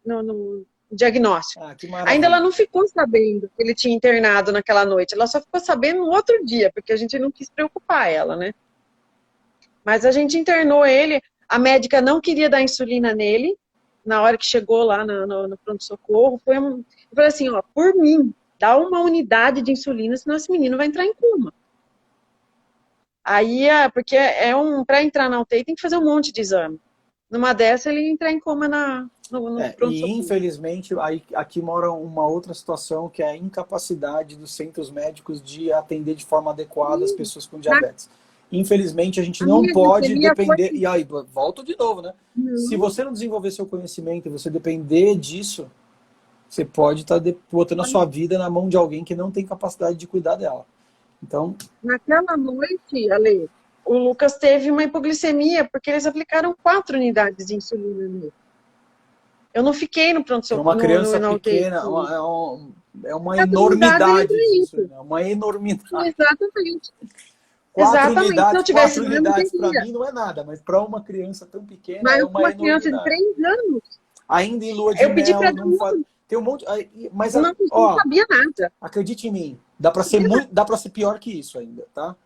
no diagnóstico. Que maravilha. Ainda ela não ficou sabendo que ele tinha internado naquela noite. Ela só ficou sabendo no outro dia, porque a gente não quis preocupar ela, né? Mas a gente internou ele. A médica não queria dar insulina nele. Na hora que chegou lá no pronto-socorro, eu falei assim, ó, por mim, dá uma unidade de insulina, senão esse menino vai entrar em coma. Aí, porque para entrar na UTI tem que fazer um monte de exame. Numa dessa, ele ia entrar em coma no pronto-socorro. E, infelizmente, aqui mora uma outra situação, que é a incapacidade dos centros médicos de atender de forma adequada as pessoas com diabetes. Infelizmente, a gente não pode depender... E aí, volto de novo, né? Se você não desenvolver seu conhecimento e você depender disso, você pode estar botando a sua vida na mão de alguém que não tem capacidade de cuidar dela. Então... Naquela noite, Ale, o Lucas teve uma hipoglicemia, porque eles aplicaram 4 unidades de insulina nele. Eu não fiquei no pronto-socorro. Uma criança pequena, é uma enormidade disso. É uma enormidade. Exatamente. Exatamente. Se eu tivesse quatro lá, eu não unidades para teria. mim não é nada, mas para uma criança tão pequena Mas é uma uma criança de enormidade. 3 anos, Ainda em lua de eu pedi para mel, dar não faz... tem um monte. Mas, uma pessoa não ó, sabia nada. acredite em mim, dá para ser dá para ser pior que isso ainda, tá?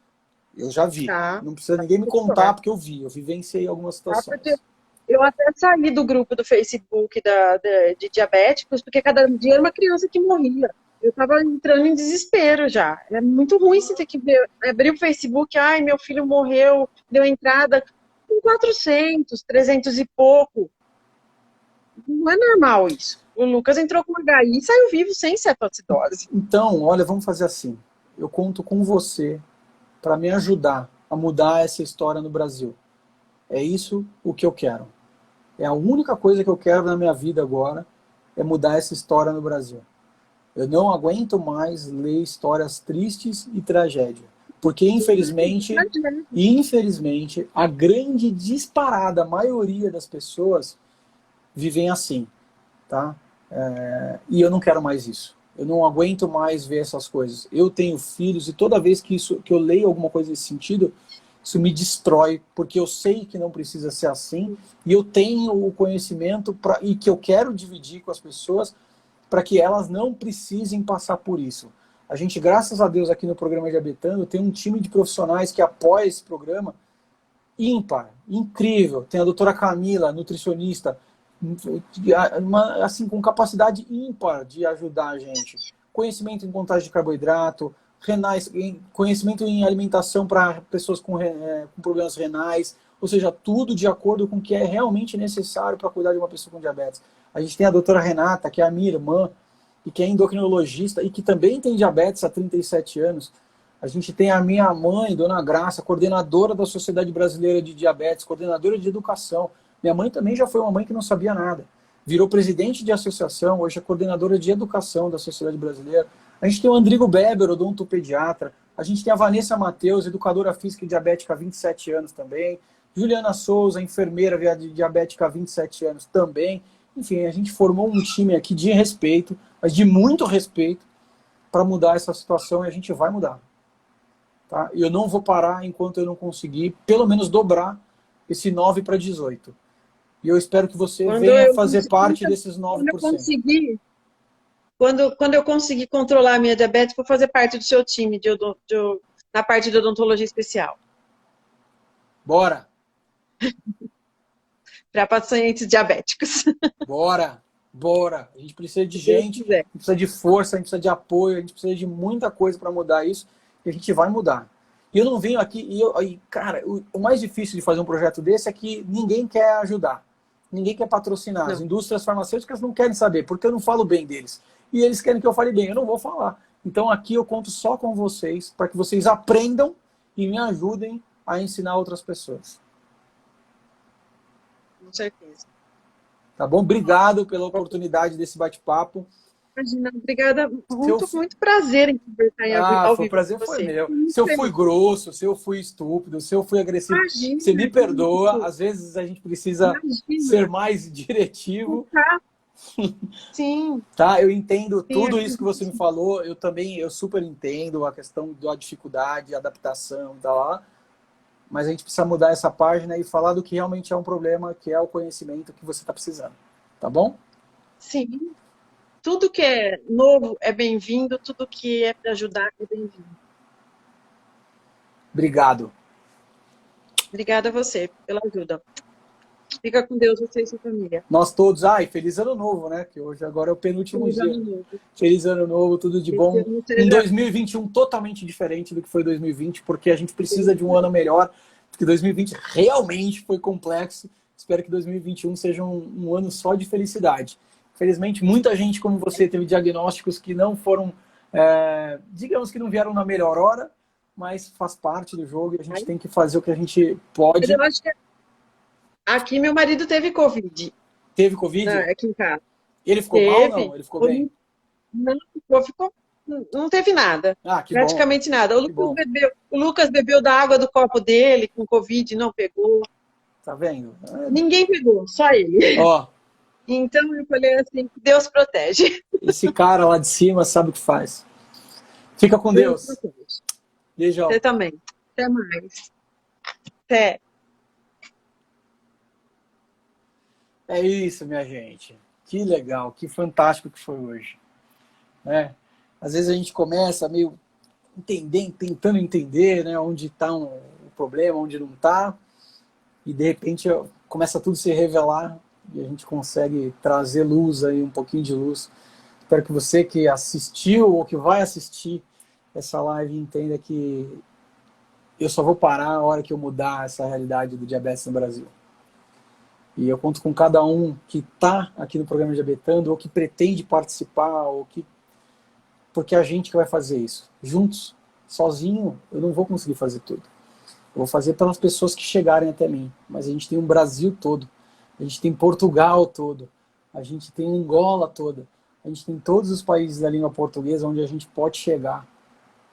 Eu já vi. Tá. Não precisa ninguém me contar, porque eu vivenciei algumas Tá, situações. porque eu até saí do grupo do Facebook de diabéticos, porque cada dia era uma criança que morria. Eu estava entrando em desespero já. É muito ruim você ter que ver, abrir o Facebook, ai, meu filho morreu, deu entrada com 400, 300 e pouco. Não é normal isso. O Lucas entrou com HI e saiu vivo sem cetoacidose. Então, olha, vamos fazer assim. Eu conto com você para me ajudar a mudar essa história no Brasil. É isso o que eu quero. É a única coisa que eu quero na minha vida agora, é mudar essa história no Brasil. Eu não aguento mais ler histórias tristes e tragédia. Porque, infelizmente, a grande disparada maioria das pessoas vivem assim, tá? E eu não quero mais isso. Eu não aguento mais ver essas coisas. Eu tenho filhos e toda vez que eu leio alguma coisa nesse sentido, isso me destrói, porque eu sei que não precisa ser assim, e eu tenho o conhecimento e que eu quero dividir com as pessoas para que elas não precisem passar por isso. A gente, graças a Deus, aqui no programa Diabetando, tem um time de profissionais que apoia esse programa ímpar, incrível. Tem a doutora Camila, nutricionista, assim, com capacidade ímpar de ajudar a gente. Conhecimento em contagem de carboidrato, renais, conhecimento em alimentação para pessoas com problemas renais, ou seja, tudo de acordo com o que é realmente necessário para cuidar de uma pessoa com diabetes. A gente tem a doutora Renata, que é a minha irmã, e que é endocrinologista, e que também tem diabetes há 37 anos. A gente tem a minha mãe, Dona Graça, coordenadora da Sociedade Brasileira de Diabetes, coordenadora de educação. Minha mãe também já foi uma mãe que não sabia nada. Virou presidente de associação, hoje é coordenadora de educação da Sociedade Brasileira. A gente tem o Andrigo Beber, odontopediatra. A gente tem a Vanessa Mateus, educadora física e diabética há 27 anos também. Juliana Souza, enfermeira diabética há 27 anos também. Enfim, a gente formou um time aqui de respeito, mas de muito respeito, para mudar essa situação, e a gente vai mudar. Tá? E eu não vou parar enquanto eu não conseguir, pelo menos, dobrar esse 9 para 18. E eu espero que você venha fazer parte desses 9%. Quando eu conseguir controlar a minha diabetes, vou fazer parte do seu time na parte de odontologia especial. Bora! Para pacientes diabéticos. Bora! Bora! A gente precisa de gente, a gente precisa de força, a gente precisa de apoio, a gente precisa de muita coisa para mudar isso, e a gente vai mudar. E eu não venho aqui, cara, o mais difícil de fazer um projeto desse é que ninguém quer ajudar, ninguém quer patrocinar. Não. As indústrias farmacêuticas não querem saber, porque eu não falo bem deles. E eles querem que eu fale bem, eu não vou falar. Então aqui eu conto só com vocês, para que vocês aprendam e me ajudem a ensinar outras pessoas. Com certeza. Tá bom? Obrigado pela oportunidade desse bate-papo. Imagina, obrigada. Muito prazer em conversar ao vivo. O prazer foi meu. Se eu fui grosso, se eu fui estúpido, se eu fui agressivo, imagina, você me perdoa. Às vezes a gente precisa ser mais diretivo. Sim. Tá? Eu entendo tudo isso que você me falou. Eu super entendo a questão da dificuldade, adaptação e tal. Mas a gente precisa mudar essa página e falar do que realmente é um problema, que é o conhecimento que você está precisando. Tá bom? Sim. Tudo que é novo é bem-vindo, tudo que é para ajudar é bem-vindo. Obrigado. Obrigada a você pela ajuda. Fica com Deus, você e sua família. Nós todos. E feliz ano novo, né? Que hoje agora é o penúltimo dia. Feliz ano novo, tudo de bom. Um 2021 totalmente diferente do que foi 2020, porque a gente precisa de um ano melhor, porque 2020 realmente foi complexo. Espero que 2021 seja um ano só de felicidade. Infelizmente, muita gente como você teve diagnósticos que não foram, digamos que não vieram na melhor hora, mas faz parte do jogo e a gente tem que fazer o que a gente pode. Eu acho que aqui meu marido teve Covid. Teve Covid? Aqui em casa. Ele ficou mal ou não? Ele ficou bem? Não, não teve nada. Que praticamente bom. nada. O Lucas bebeu da água do copo dele com Covid, não pegou. Tá vendo? Ninguém pegou, só ele. Ó. Então eu falei assim, Deus protege. Esse cara lá de cima sabe o que faz. Fica com Deus. Beijão. Você também. Até mais. Até. É isso, minha gente. Que legal, que fantástico que foi hoje, né? Às vezes a gente começa meio tentando entender, né, onde está o problema, onde não está, e de repente começa tudo a se revelar e a gente consegue trazer luz aí, um pouquinho de luz. Espero que você que assistiu ou que vai assistir essa live entenda que eu só vou parar a hora que eu mudar essa realidade do diabetes no Brasil. E eu conto com cada um que está aqui no programa Diabetando ou que pretende participar, ou que... porque é a gente que vai fazer isso. Juntos, sozinho, eu não vou conseguir fazer tudo. Eu vou fazer pelas pessoas que chegarem até mim. Mas a gente tem um Brasil todo, a gente tem Portugal todo, a gente tem Angola toda, a gente tem todos os países da língua portuguesa onde a gente pode chegar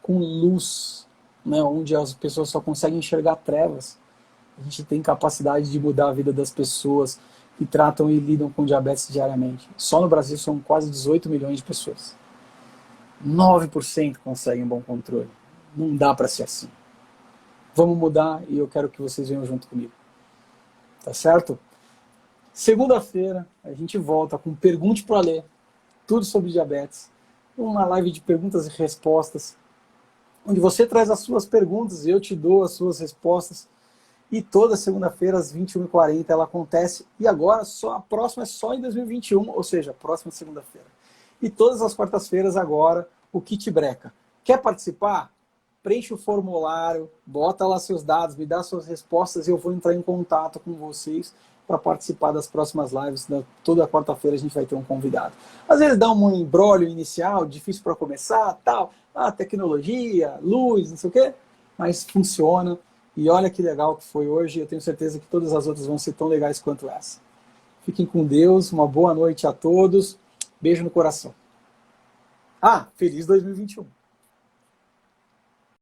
com luz, né, onde as pessoas só conseguem enxergar trevas. A gente tem capacidade de mudar a vida das pessoas que tratam e lidam com diabetes diariamente. Só no Brasil são quase 18 milhões de pessoas. 9% conseguem bom controle. Não dá para ser assim. Vamos mudar e eu quero que vocês venham junto comigo. Tá certo? Segunda-feira a gente volta com Pergunte para Ler, tudo sobre diabetes. Uma live de perguntas e respostas, onde você traz as suas perguntas e eu te dou as suas respostas. E toda segunda-feira, às 21h40, ela acontece. E agora, a próxima é só em 2021, ou seja, próxima segunda-feira. E todas as quartas-feiras, agora, o Kit Breca. Quer participar? Preenche o formulário, bota lá seus dados, me dá suas respostas e eu vou entrar em contato com vocês para participar das próximas lives. Toda quarta-feira a gente vai ter um convidado. Às vezes dá um embrólio inicial, difícil para começar, tal. Tecnologia, luz, não sei o quê. Mas funciona. E olha que legal que foi hoje. Eu tenho certeza que todas as outras vão ser tão legais quanto essa. Fiquem com Deus. Uma boa noite a todos. Beijo no coração. Feliz 2021.